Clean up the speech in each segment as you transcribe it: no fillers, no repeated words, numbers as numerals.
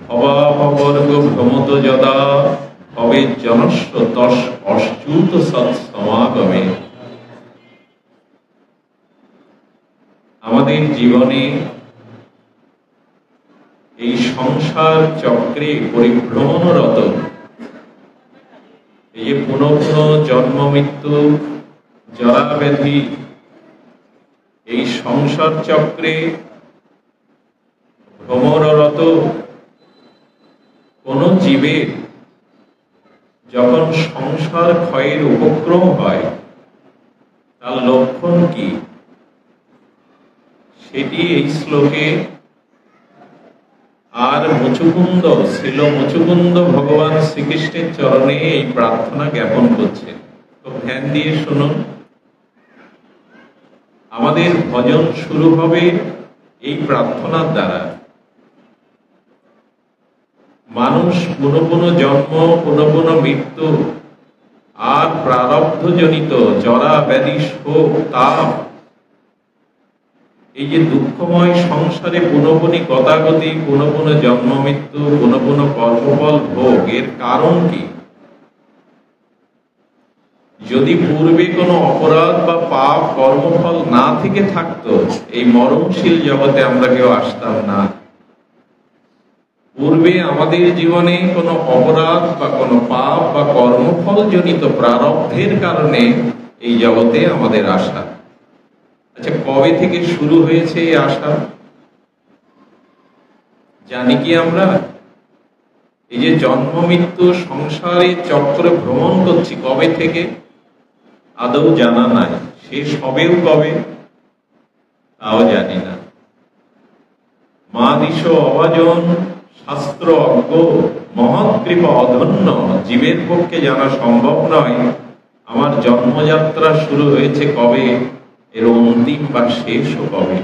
ভবাপবর্গ ভ্রমত যদা ভবে জনস্ব তস অচ্যুত সৎসমাগমে। আমাদের জীবনে এই সংসার চক্রে পরিভ্রমণরত এই পুনঃ পুনঃ জন্ম মৃত্যু জরা ব্যাধি, এই সংসার চক্রে ভ্রমণরত কোন জীবের যখন সংসার ক্ষয়ের উপক্রম হয় তার লক্ষণ কি, সেটি এই শ্লোকে আর মুচুকুন্দ শ্রীল মুচুকুন্দ ভগবান শ্রীকৃষ্ণের চরণে এই প্রার্থনা জ্ঞাপন করছে। তো ধ্যান দিয়ে শুনুন। আমাদের ভজন শুরু হবে এই প্রার্থনার দ্বারা। মানুষ পুনঃ পুনঃ জন্ম, পুনঃ পুনঃ মৃত্যু আর প্রারব্ধজনিত জরা ব্যাধি শোক তাপ, এই যে দুঃখময় সংসারে পুনঃ পুনঃ গতাগতি, পুনঃ পুনঃ জন্ম মৃত্যু, পুনঃ পুনঃ কর্মফল ভোগ, এর কারণ কি? যদি পূর্বে কোনো অপরাধ বা পাপ কর্মফল না থেকে থাকতো, এই মরণশীল জগতে আমরা কেউ আসতাম না। পূর্বে আমাদের জীবনে কোনো অপরাধ বা কোনো পাপ বা কর্মফল জনিত প্রারব্ধের কারণে এই জগতে আমাদের আসা। আচ্ছা, কবে থেকে শুরু হয়েছে এই আশা? জানি কি আমরা? এই যে জন্ম মৃত্যু সংসারে চক্রে ভ্রমণ করছি, কবে থেকে আদৌ জানা নাই। শেষ হবেও কবে তাও জানি না। মা দিশ অভাজন শাস্ত্র অজ্ঞ, মহৎ কৃপা অধন্য, জীবের পক্ষে জানা সম্ভব নয় আমার জন্মযাত্রা শুরু হয়েছে কবে, এর অন্তিম বা শেষও কবে।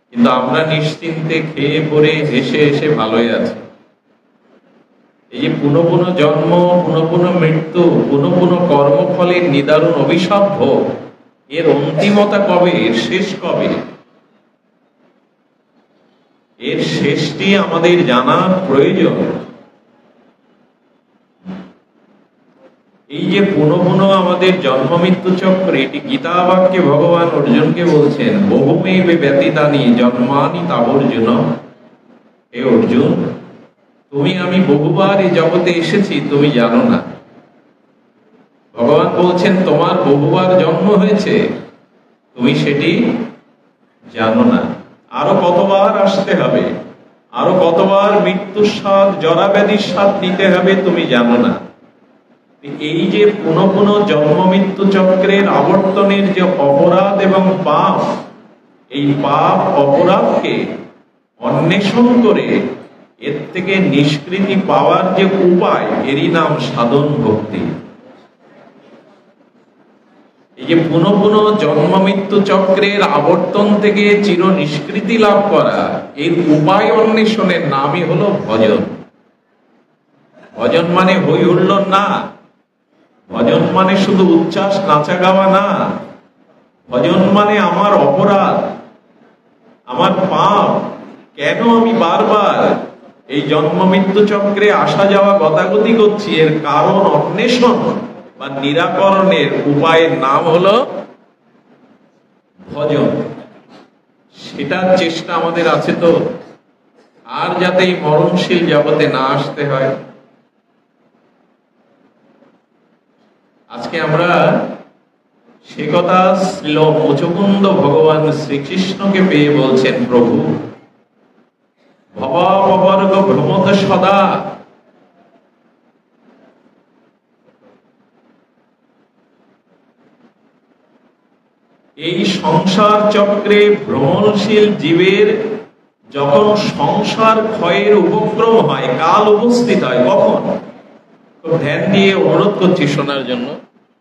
কিন্তু আমরা নিশ্চিন্তে খেয়ে পরে হেসে হেসে ভালোই আছি। এই যে পুনঃ পুনঃ জন্ম, পুনঃ পুনঃ মৃত্যু, পুনঃ পুনঃ কর্মফলের নিদারুণ অভিশাপ ভোগ, এর অন্তিমতা কবে, এর শেষ কবে? এর শেষটি আমাদের জানার প্রয়োজন। এই যে পুনঃ পুনঃ আমাদের জন্ম মৃত্যু চক্র, এটি গীতা বাক্যে ভগবান অর্জুনকে বলছেন, বহুমেবে ব্যতীতানি জন্মানি তাবর্জুন। হে অর্জুন, তুমি আমি বহুবার এই জগতে এসেছি, তুমি জানো না। ভগবান বলছেন তোমার বহুবার জন্ম হয়েছে, তুমি সেটি জানো না। আরো কতবার আসতে হবে, আরো কতবার মৃত্যুর স্বাদ জরা ব্যাধির স্বাদ নিতে হবে, তুমি জানো না। এই যে পুনঃ পুনঃ জন্ম মৃত্যু চক্রের আবর্তনের যে অপরাধ এবং পাপ, এই পাপ অপরাধকে অন্বেষণ করে এর থেকে নিষ্কৃতি পাওয়ার যে উপায়, এরই নাম সাধন ভক্তি। এই যে পুনঃ পুনঃ জন্ম মৃত্যু চক্রের আবর্তন থেকে চির নিষ্কৃতি লাভ করা, এর উপায় অন্বেষণের নামই হলো ভজন। ভজন মানে হই হুল্লোড় না, ভজন মানে শুধু উচ্ছ্বাস নাচা গাওয়া না। ভজন মানে আমার অপরাধ, আমার পাপ, কেন আমি বারবার এই জন্ম মৃত্যু চক্রে আসা যাওয়া গতাগতি করছি, এর কারণ অন্বেষণ বা নিরাকরণের উপায়ের নাম হলো ভজন। সেটার চেষ্টা আমাদের আছে তো, আর যাতে এই মরণশীল জগতে না আসতে হয়। আজকে আমরা সে কথা শ্রীল মুচুকুন্দ ভগবান শ্রীকৃষ্ণকে পেয়ে বলছেন, প্রভু ভবাপবর্গ ভ্রমত সদা। এই সংসার চক্রে ভ্রমণশীল জীবের যখন সংসার ক্ষয়ের উপক্রম হয়, কাল উপস্থিত হয়, কখন? তো ধ্যান দিয়ে অনুরোধ করছি শোনার জন্য।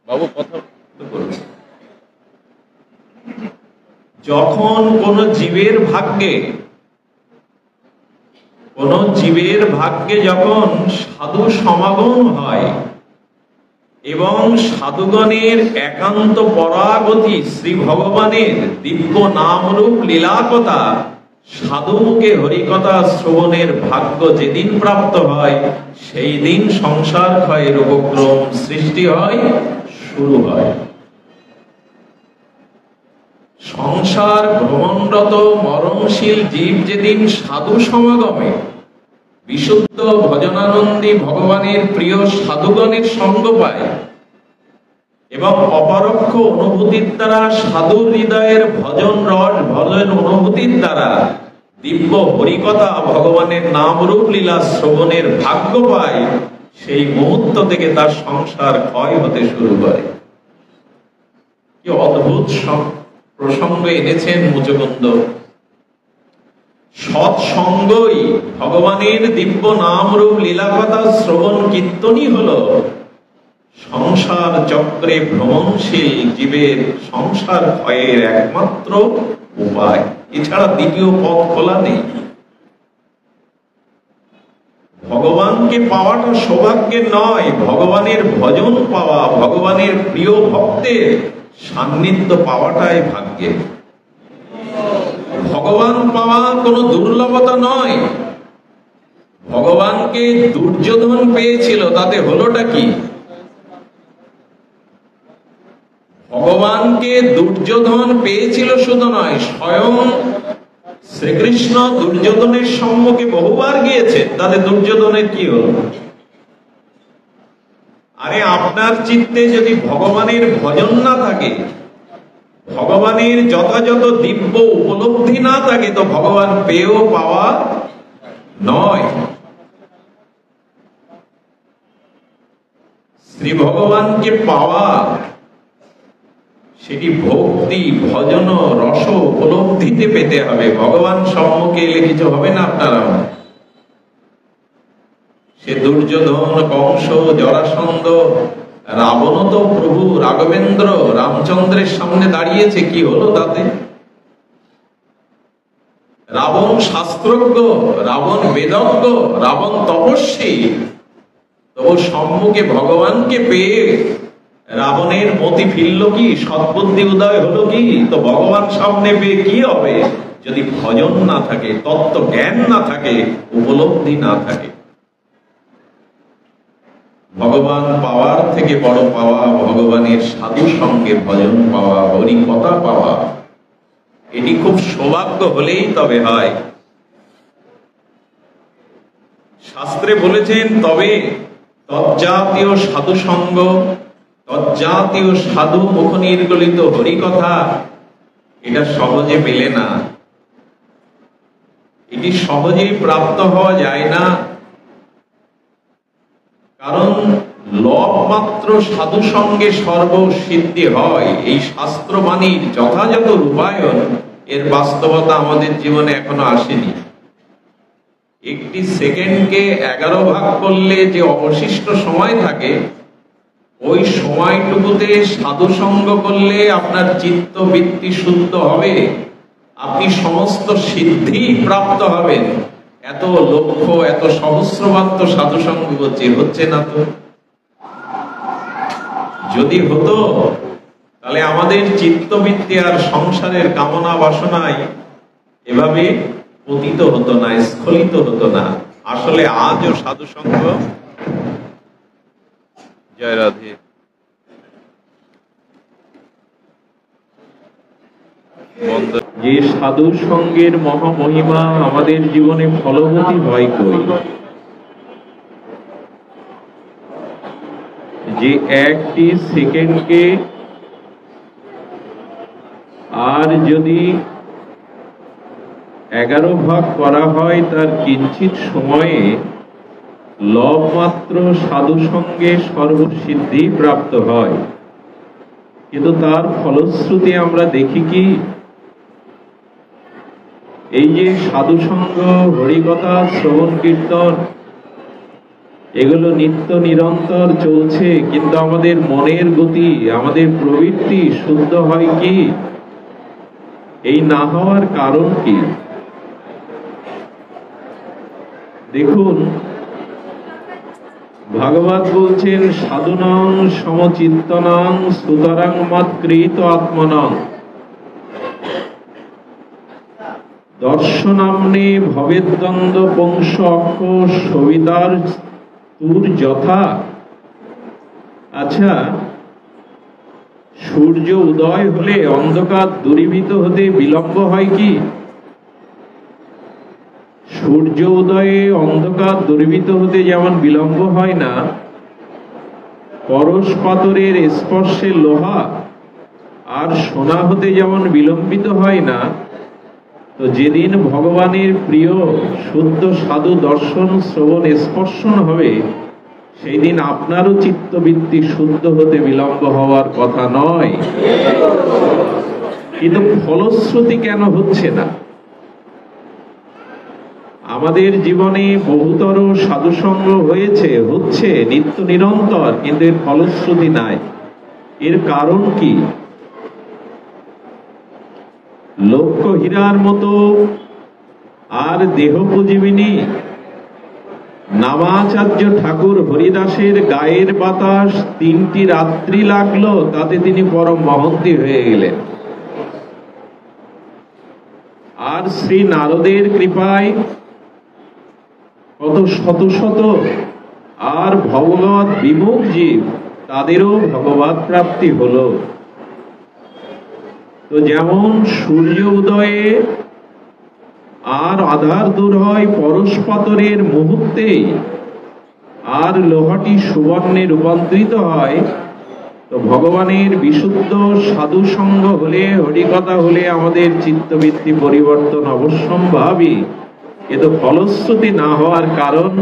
বাবু কথা করবে। যখন কোন জীবের ভাগ্যে যখন সাধু সমাগম হয় এবং সাধুগণের একান্ত পরাগতি শ্রী ভগবানের দিব্য নামরূপ লীলাকথা সাধু মুখে হরিকথা শ্রবণের ভাগ্য যেদিন প্রাপ্ত হয়, সেই দিন সংসার ক্ষয়ের উপক্রম সৃষ্টি হয়, শুরু হয়। সংসার ভ্রমণরত মরণশীল জীব যেদিন সাধু সমাগমে বিশুদ্ধ ভজনানন্দী ভগবানের প্রিয় সাধুগণের সঙ্গ পায় এবং অপরোক্ষ অনুভূতির দ্বারা সাধুর হৃদয়ের ভজন রস ভজন অনুভূতির দ্বারা দিব্য হরিকথা ভগবানের নাম রূপ লীলা শ্রবণের ভাগ্য পায়, সেই মুহূর্ত থেকে তার সংসার ক্ষয় হতে শুরু করে। কি অদ্ভুত প্রসঙ্গ এনেছেন মুচকুন্দ। সৎসঙ্গই ভগবানের দিব্য নাম রূপ লীলাকথা শ্রবণ কীর্তনই হলো সংসার চক্রে ভ্রমণশীল জীবের সংসার ক্ষয়ের একমাত্র উপায়। এছাড়া দ্বিতীয় পথ খোলা নেই। ভগবানকে পাওয়াটা সৌভাগ্যের নয়, ভগবানের ভজন পাওয়া, ভগবানের প্রিয় ভক্তের সান্নিধ্য পাওয়াটাই ভাগ্যের। ভগবান পাওয়া কোনো দুর্লভতা নয়। ভগবানকে দুর্যোধন পেয়েছিল, তাতে হলোটা কি? ভগবানকে দুর্যোধন পেয়েছিল শুধু নয়, স্বয়ং শ্রীকৃষ্ণ দুর্যোধনের সম্মুখে বহুবার গিয়েছে, তাতে দুর্যোধনের কি হলো? আরে আপনার চিত্তে যদি ভগবানের ভজন না থাকে, ভগবানের যথাযথ দিব্য উপলব্ধি না থাকে, তো ভগবান পেয়েও পাওয়া নয়। শ্রী ভগবানকে পাওয়া সেটি ভক্তি ভজন রস উপলব্ধিতে পেতে হবে। ভগবান সম্মুখে এলে কিছু হবে না আপনারা। সে দুর্যোধন, কংস, জরাসন্ধ, রাবণ তো প্রভু রাঘবেন্দ্র রামচন্দ্রের সামনে দাঁড়িয়েছে, কি হলো তাতে? রাবণ শাস্ত্রজ্ঞ, রাবণ বেদজ্ঞ, রাবণ তপস্বী, তবু সম্মুখে ভগবানকে পেয়ে রাবণের মতি ফিরল কি? সৎবুদ্ধি উদয় হলো কি? তো ভগবান সামনে পেয়ে কি হবে যদি ভজন না থাকে, তত্ত্ব জ্ঞান না থাকে, উপলব্ধি না থাকে? ভগবান পাওয়ার থেকে বড় পাওয়া ভগবানের সাধু সঙ্গে ভজন পাওয়া, হরি কথা পাওয়া। এটি খুব সৌভাগ্য হলেই তবে হয়। শাস্ত্রে বলেছেন, তবে তজ্জাতীয় সাধু সঙ্গ, তজ্জাতীয় সাধু মুখ নির্গলিত হরিকথা, এটা সহজে মেলে না, এটি সহজেই প্রাপ্ত হওয়া যায় না। কারণ লবমাত্র সাধু সঙ্গে সর্বসিদ্ধি হয়, এই শাস্ত্রবাণীর যথাযথ রূপায়ণ এর বাস্তবতা আমাদের জীবনে এখনো আসেনি। একটি সেকেন্ডকে 11 ভাগ করলে যে অবশিষ্ট সময় থাকে, ওই সময়টুকুতে সাধু সঙ্গ করলে আপনার চিত্ত বৃত্তি শুদ্ধ হবে, আপনি সমস্ত সিদ্ধি প্রাপ্ত হবেন। এত লক্ষ, এত সহস্রবার তো সাধু সঙ্গ হচ্ছে না। তো যদি হতো তাহলে আমাদের চিত্তবৃত্তি আর সংসারের কামনা বাসনায় এভাবে পতিত হতো না, স্খলিত হতো না। আসলে আজও সাধু সঙ্গ, জয় রাধে, যে সাধু সঙ্গের মহামহিমা আমাদের জীবনে ফলবতী হয় কই? যে একটি সেকেন্ডকে আর যদি 11 ভাগ করা হয়, তার কিঞ্চিত সময়ে লবমাত্র সাধু সঙ্গে সর্বসিদ্ধি প্রাপ্ত হয়। কিন্তু তার ফলশ্রুতি আমরা দেখি কি, এই যে সাধু সঙ্গ, হরিকথা, শ্রবণ কীর্তন, এগুলো নিত্য নিরন্তর চলছে, কিন্তু আমাদের মনের গতি, আমাদের প্রবৃত্তি শুদ্ধ হয় কি? এই না হওয়ার কারণ কি? দেখুন, ভাগবত বলছেন, সাধুনাং সমচিত্তনাং সুতরাং মৎকৃত আত্মনাং। দর্শনাম্নে ভবেদ্বন্দ্ব পংশ অক্ষ সবিতার তুর যথা। আচ্ছা, সূর্য উদয় হলে অন্ধকার দূরীভূত হতে বিলম্ব হয় কি? সূর্য উদয়ে অন্ধকার দূরীভূত হতে যেমন বিলম্ব হয় না, পরশ পাথরের স্পর্শে লোহা আর সোনা হতে যেমন বিলম্বিত হয় না, তো যেদিন ভগবানের প্রিয় শুদ্ধ সাধু দর্শন শ্রবণ স্পর্শন হবে, সেই দিন আপনারও চিত্তবৃত্তি শুদ্ধ হতে বিলম্ব হওয়ার কথা নয়। কিন্তু ফলশ্রুতি কেন হচ্ছে না? আমাদের জীবনে বহুতর সাধুসঙ্গ হচ্ছে নিত্য নিরন্তর, কিন্তু এর ফলশ্রুতি নাই। এর কারণ কি? লক্ষ্য হীরার মতো আর দেহোপজীবিনী নামাচার্য ঠাকুর হরিদাসের গায়ের বাতাস 3টি রাত্রি লাগলো, তাতে তিনি পরম মহন্তি হয়ে গেলেন। আর শ্রী নারদের কৃপায় কত শত শত আর ভগবত বিমুখ জীব, তাদেরও ভগবত প্রাপ্তি হলো। তো যেমন সূর্য উদয়ে আর আধার দূর হয় পরশ পাথরের মুহূর্তেই, আর লোহাটি সুবর্ণে রূপান্তরিত হয়, তো ভগবানের বিশুদ্ধ সাধু সঙ্গ হলে, হরিকথা হলে আমাদের চিত্তবৃত্তি পরিবর্তন অবশ্যম্ভাবী। কিন্তু ফলশ্রুতি না হওয়ার কারণ,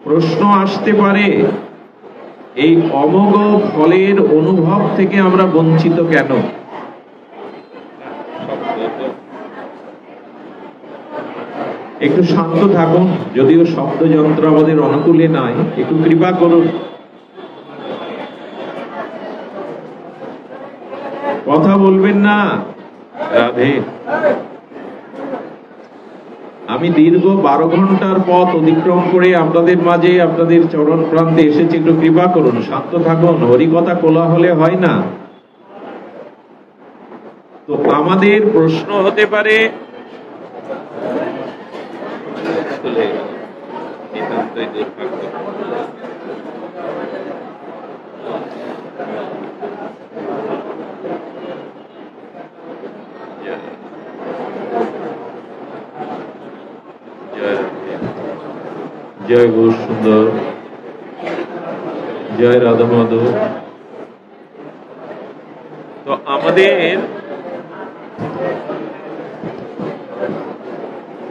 প্রশ্ন আসতে পারে, এই অমোঘ ফলের অনুভব থেকে আমরা বঞ্চিত কেন? একটু শান্ত থাকুন, যদিও শব্দযন্ত্র আমাদের অনুকূলে নাই, একটু কৃপা করুন। কথা বলবেন না। রাধে। আমি দীর্ঘ 12 ঘন্টার পথ অতিক্রম করে আপনাদের মাঝে, আপনাদের চরণ প্রান্তে এসেছি, একটু কৃপা করুন, শান্ত থাকুন। হরিকথা কোলাহলে হয় না। তো আমাদের প্রশ্ন হতে পারে, জয় গৌর সুন্দর, জয় রাধা মাধব। তো আমাদের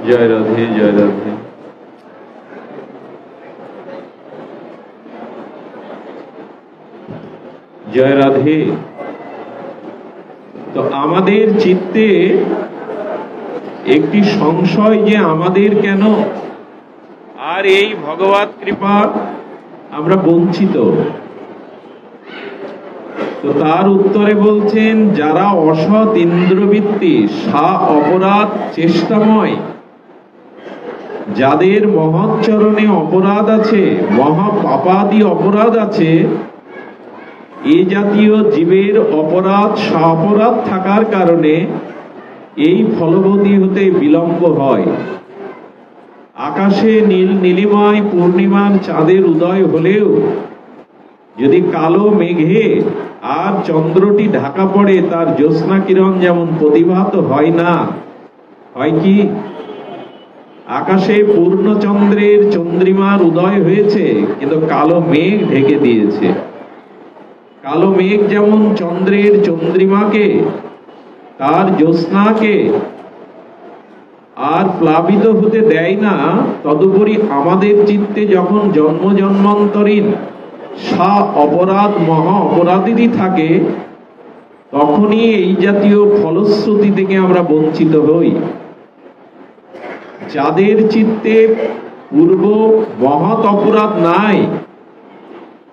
জয় রাধে, জয় রাধে। জয় রাধে। তো আমাদের চিত্তে একটি সংশয় যে আমাদের কেন আর এই ভগবত কৃপা আমরা বঞ্চিত। তো তার উত্তরে বলছেন, যারা অসৎ ইন্দ্রবৃত্তি অপরাধ চেষ্টাময়, যাদের মহৎ চরণে অপরাধ আছে, মহা পাপাদি অপরাধ আছে, এই জাতীয় জীবের অপরাধ অপরাধ থাকার কারণে এই ফলবতী হতে বিলম্ব হয়। আকাশে নীল নীলিমায় পূর্ণিমার চাঁদের উদয় হলেও যদি কালো মেঘে আর চন্দ্রটি ঢাকা পড়ে, তার জ্যোৎস্না কিরণ যেমন প্রতিভাত হয় না, হয় কি? আকাশে পূর্ণচন্দ্রের চন্দ্রিমার উদয় হয়েছে, কিন্তু কালো মেঘ ঢেকে দিয়েছে। কালো মেঘ যেমন চন্দ্রের চন্দ্রিমাকে, তার জ্যোৎস্নাকে আর প্লাবিত হতে দেয় না, তদুপরি আমাদের চিত্তে যখন জন্ম জন্মান্তরীণ অপরাধ মহা অপরাধীরই থাকে, তখনই এই জাতীয় ফলশ্রুতি থেকে আমরা বঞ্চিত হই। যাদের চিত্তে পূর্ব মহৎ অপরাধ নাই,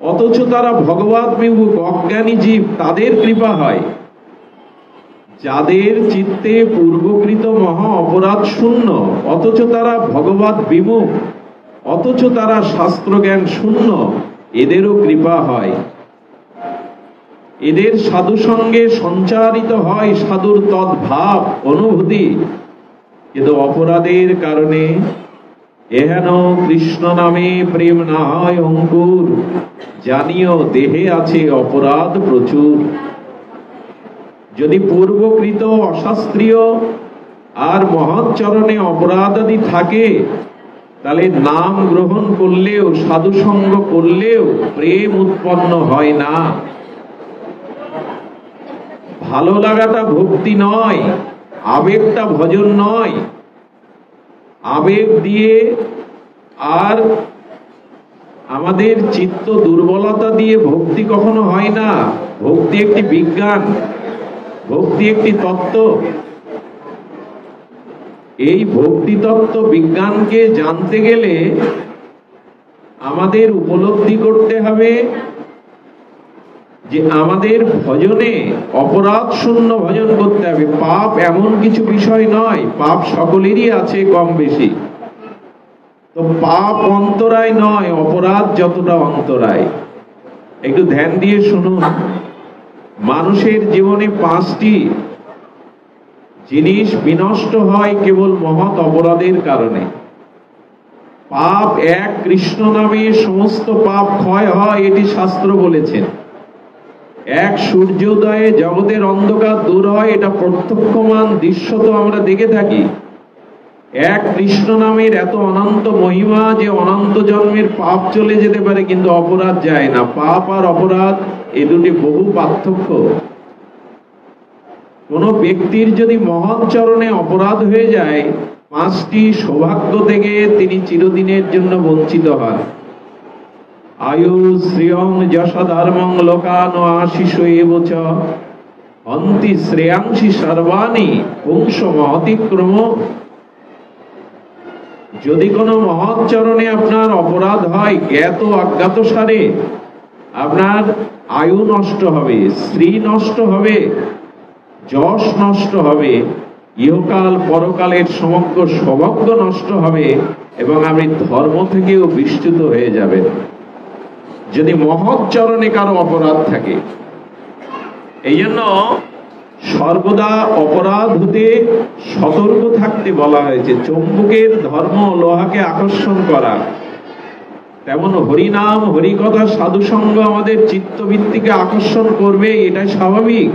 অথচ তারা ভগবত বিমুখ অজ্ঞানী জীব, তাদের কৃপা হয়। যাদের চিত্তে পূর্বকৃত মহা অপরাধ শূন্য, অথচ তারা ভগবত বিমুখ, অথচ তারা শাস্ত্র জ্ঞান শূন্য, এদেরও কৃপা হয়। এদের সাধু সঙ্গে সঞ্চারিত হয় সাধুর তদ্ভাব অনুভূতি, কিন্তু অপরাধের কারণে এহেন কৃষ্ণ নামে প্রেম না হয় অঙ্কুর, জানিও দেহে আছে অপরাধ প্রচুর। যদি পূর্বকৃত অশাস্ত্রীয় আর মহৎ চরণে অপরাধাদি থাকে, তাহলে নাম গ্রহণ করলেও সাধু সঙ্গ করলেও প্রেম উৎপন্ন হয় না। ভালো লাগাটা ভক্তি নয়, আবেগটা ভজন নয়। আবেগ দিয়ে আর আমাদের চিত্ত দুর্বলতা দিয়ে ভক্তি কখনো হয় না। ভক্তি একটি বিজ্ঞান, ভক্তি একটি তত্ত্ব। এই ভক্তি তত্ত্ব বিজ্ঞানকে জানতে গেলে আমাদের উপলব্ধি করতে হবে যে আমাদের ভজনে অপরাধ শূন্য ভজন করতে হবে। পাপ এমন কিছু বিষয় নয়, পাপ সকলেরই আছে কম বেশি। তো পাপ অন্তরায় নয়, অপরাধ যতটা অন্তরায়। একটু ধ্যান দিয়ে শুনুন। মানুষের জীবনে 5টি জিনিস বিনষ্ট হয় কেবল মহৎ অপরাধের কারণে। পাপ এক, কৃষ্ণ নামে সমস্ত পাপ ক্ষয় হয়, এটি শাস্ত্র বলেছেন। এক, সূর্যোদয়ে জগতের অন্ধকার দূর হয়, এটা প্রত্যক্ষমান দৃশ্য তো আমরা দেখে থাকি। এক, কৃষ্ণ নামের এত অনন্ত মহিমা যে অনন্ত জন্মের পাপ চলে যেতে পারে কিন্তু অপরাধ যায় না। পাপ আর অপরাধ এ দুটি বহু পার্থক্য। কোন ব্যক্তির যদি মহৎ চরণে অপরাধ হয়ে যায়, 5টি সৌভাগ্য থেকে তিনি চিরদিনের জন্য বঞ্চিত হন। আয়ু শ্রিয়ং যশ ধর্মং লোকানো আশিষ এবচ হন্তি শ্রেয়াংশি সর্বাণি পুংস মহতিক্রম। যদি কোনো মহৎ চরণে আপনার অপরাধ হয়, জ্ঞাত অজ্ঞাত সারে, আপনার আয়ু নষ্ট হবে, শ্রী নষ্ট হবে, যশ নষ্ট হবে, ইহকাল পরকালের সমগ্র সৌভাগ্য নষ্ট হবে এবং আপনি ধর্ম থেকেও বিচ্যুত হয়ে যাবেন যদি মহৎ চরণে কারো অপরাধ থাকে। এই জন্য সর্বদা অপরাধ হতে সতর্ক থাকতে বলা হয়েছে। চম্বুকের ধর্ম লোহাকে আকর্ষণ করা, তেমন হরিনাম হরিকথা সাধুসঙ্গ আমাদের চিত্তবৃত্তিকে আকর্ষণ করবে, এটাই স্বাভাবিক।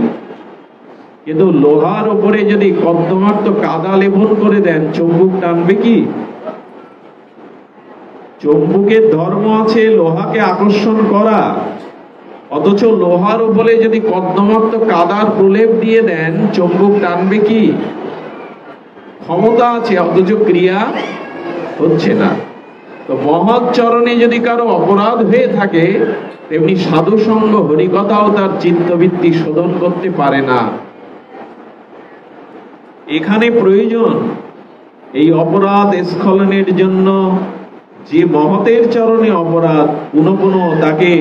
কিন্তু লোহার উপরে যদি কর্দমাক্ত কাদা লেপন করে দেন, চম্বুক টানবে কি? চম্বুকের ধর্ম আছে লোহাকে আকর্ষণ করা, অথচ লোহার উপরে যদি কর্দমাক্ত কাদার প্রলেপ দিয়ে দেন, চম্বুক টানবে কি? ক্ষমতা আছে অথচ ক্রিয়া হচ্ছে না। তো মহৎ চরণে যদি কারো অপরাধ হয়ে থাকে, তেমনি সাধু সঙ্গ হরিকথাও তার চিত্তবৃত্তি শোধন করতে পারে না। এখানে প্রয়োজন এই অপরাধ স্খলনের জন্য যে মহতের চরণে অপরাধ, পুনঃ পুনঃ তাকে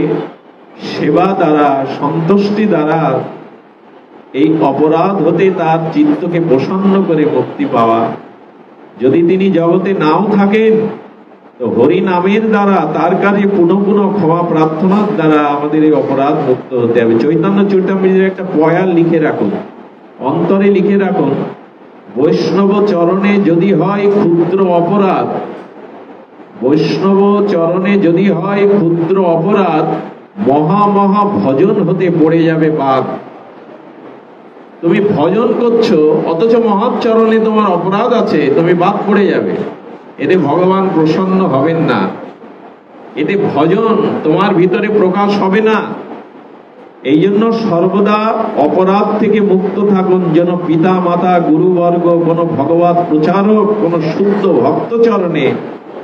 সেবা দ্বারা সন্তুষ্টি দ্বারা এই অপরাধ হতে তার চিত্তকে প্রসন্ন করে মুক্তি পাওয়া। যদি তিনি জগতে নাও থাকেন, তো হরি নামের দ্বারা তার কাছে পুনঃ পুনঃ ক্ষমা প্রার্থনার দ্বারা আমাদের এই অপরাধ মুক্ত হতে হবে। চৈতন্য চরিতামৃতের একটা পয়া লিখে রাখুন, অন্তরে লিখে রাখুন, বৈষ্ণব চরণে যদি হয় ক্ষুদ্র অপরাধ, বৈষ্ণব চরণে যদি হয় ক্ষুদ্র অপরাধ, মহা মহা ভজন হতে পড়ে যাবে পাপ। তুমি ভজন করছো অথচ মহৎ চরণে তোমার অপরাধ আছে, তুমি বাদ পড়ে যাবে। এতে ভগবান প্রসন্ন হবেন না, এতে ভজন তোমার ভিতরে প্রকাশ হবে না। এই জন্য সর্বদা অপরাধ থেকে মুক্ত থাকুন, যেন পিতা মাতা গুরুবর্গ, কোন ভগবত প্রচারক, কোন শুদ্ধ ভক্ত চরণে,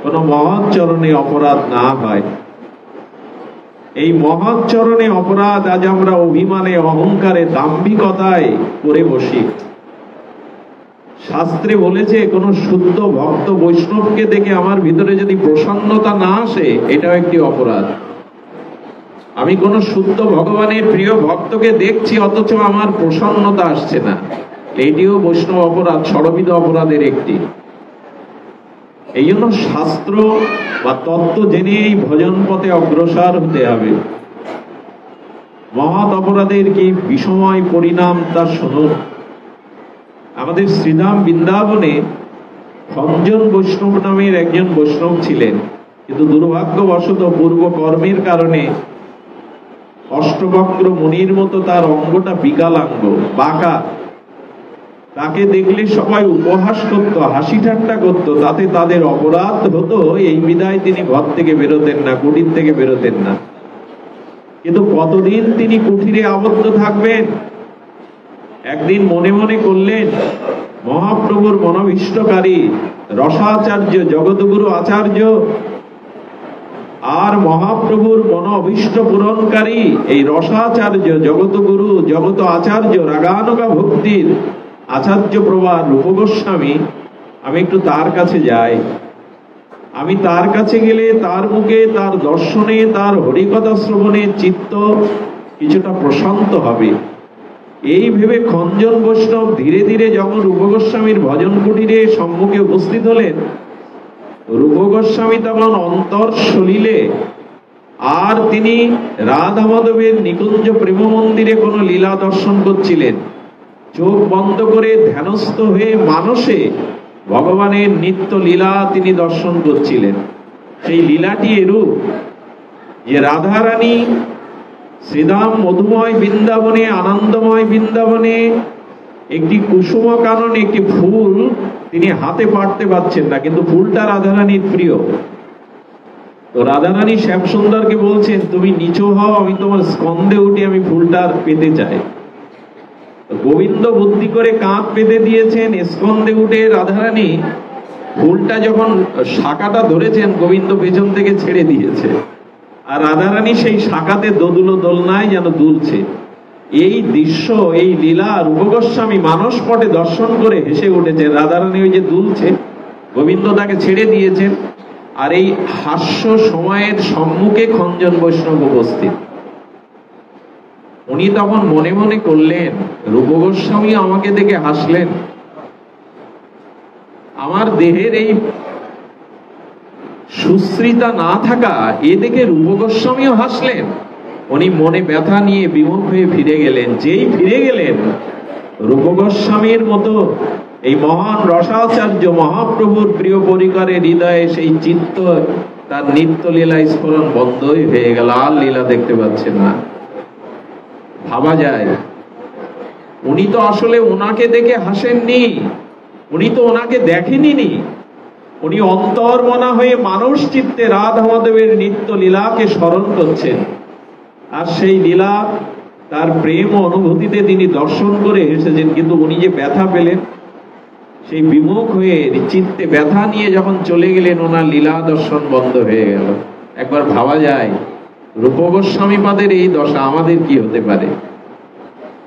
কোন মহৎ চরণে অপরাধ না হয়। এই মহৎ চরণে অপরাধ আজ আমরা অভিমানে, অহংকারে, দাম্ভিকতায় করে বসি। শাস্ত্রে বলেছে কোন শুদ্ধ ভক্ত বৈষ্ণবকে দেখে আমার ভিতরে যদি প্রসন্নতা না আসে, এটাও একটি অপরাধ। আমি কোন শুদ্ধ ভগবানের প্রিয় ভক্তকে দেখছি অথচ আমার প্রসন্নতা আসছে না, এটিও বৈষ্ণব অপরাধ, ষড়বিধ অপরাধের একটি। এই জন্য শাস্ত্র বা তত্ত্ব জেনে এই ভজন পথে অগ্রসর হতে হবে। মহৎ অপরাধের কি বিষময় পরিণাম তা শুনুন। আমাদের শ্রীধাম বৃন্দাবনে খঞ্জন বৈষ্ণব নামের একজন বৈষ্ণব ছিলেন, কিন্তু দুর্ভাগ্যবশত পূর্ব কর্মের কারণে অষ্টবক্র মুনির মতো তার অঙ্গটা বিকলাঙ্গ, বাঁকা। তাকে দেখলে সবাই উপহাস করত, হাসি ঠাট্টা করত, তাতে তাদের অপরাধ হতো। এই বিধায় তিনি ঘর থেকে বেরোতেন না, কুটির থেকে বেরোতেন না। কিন্তু কতদিন তিনি কুঠিরে আবদ্ধ থাকবেন? একদিন মনে মনে করলেন, মহাপ্রভুর মনোভীষ্টকারী রসাচার্য জগৎগুরু আচার্য আর মহাপ্রভুর মন অভীষ্ট পূরণকারী এই রসাচার্য জগৎগুরু জগত আচার্য রাগানুগা ভক্তির আচার্য প্রভার রূপ গোস্বামী, আমি একটু তার কাছে যাই। আমি তার কাছে গেলে তার মুখে, তার দর্শনে, তার হরিকথা শ্রবণে চিত্ত কিছুটা প্রশান্ত হবে। এই ভেবে খঞ্জন বৈষ্ণব ধীরে ধীরে যখন রূপ গোস্বামীর ভজন কুটিরে সম্মুখে উপস্থিত হলেন, রূপ গোস্বামী তখন অন্তর সলিলে আর তিনি রাধা মাধবের নিকুঞ্জ প্রেম মন্দিরে কোনো লীলা দর্শন করছিলেন। চোখ বন্ধ করে ধ্যানস্থ হয়ে মানসে ভগবানের নিত্য লীলা তিনি দর্শন করছিলেন। সেই লীলাটি এরূপ যে রাধারানী শ্রীধাম মধুময় বৃন্দাবনে, আনন্দময় বৃন্দাবনে একটি কুসুম কানন, একটি ফুল তিনি হাতে পাড়তে পারছেন না, কিন্তু ফুলটা রাধারানীর প্রিয়। তো রাধারানী শ্যামসুন্দরকে বলছেন, তুমি নিচু হও, আমি তোমার স্কন্ধে উঠে আমি ফুলটা পেতে চাই। গোবিন্দ বুদ্ধি করে কাঁধ পেতে দিয়েছেন, স্কন্ধে উঠে রাধারানী ফুলটা যখন শাখাটা ধরেছেন, গোবিন্দ পেছন থেকে ছেড়ে দিয়েছে, আর রাধারানী সেই শাখাতে দোদুলো দোলনায় যেন দুলছে। এই দৃশ্য, এই লীলা রূপ গোস্বামী মানস পটে দর্শন করে হেসে উঠেছেন। রাধারানী ওই যে দুলছে, গোবিন্দ তাকে ছেড়ে দিয়েছেন, আর এই হাস্য সময়ের সম্মুখে খঞ্জন বৈষ্ণব উপস্থিত। উনি তখন মনে মনে করলেন, রূপ গোস্বামী আমাকে দেখে হাসলেন, আমার দেহের এই সুশ্রিতা না থাকা এ দেখে রূপ গোস্বামীও হাসলেন। উনি মনে ব্যথা নিয়ে বিমুখ হয়ে ফিরে গেলেন। যেই ফিরে গেলেন, রূপ গোস্বামীর মতো এই মহান রসাচার্য মহাপ্রভুর প্রিয় পরিকারের হৃদয়ে সেই চিত্ত, তার নিত্য লীলা স্মরণ বন্ধই হয়ে গেল, আর লীলা দেখতে পাচ্ছেন না। ভাবা যায়, উনি তো আসলে ওনাকে দেখে হাসেননি, উনি তো ওনাকে দেখেনি। উনি অন্তর্মনা হয়ে মানুষ চিত্তে রাধা মাধবের নিত্য লীলাকে স্মরণ করছেন, আর সেই লীলা তার প্রেম ও অনুভূতিতে তিনি দর্শন করে এসেছেন। কিন্তু উনি যে ব্যথা পেলেন, সেই বিমুখ হয়ে চিত্তে ব্যথা নিয়ে যখন চলে গেলেন, ওনার লীলা দর্শন বন্ধ হয়ে গেল। একবার ভাবা যায়, রূপ গোস্বামী পাদের এই দশা আমাদের কি হতে পারে?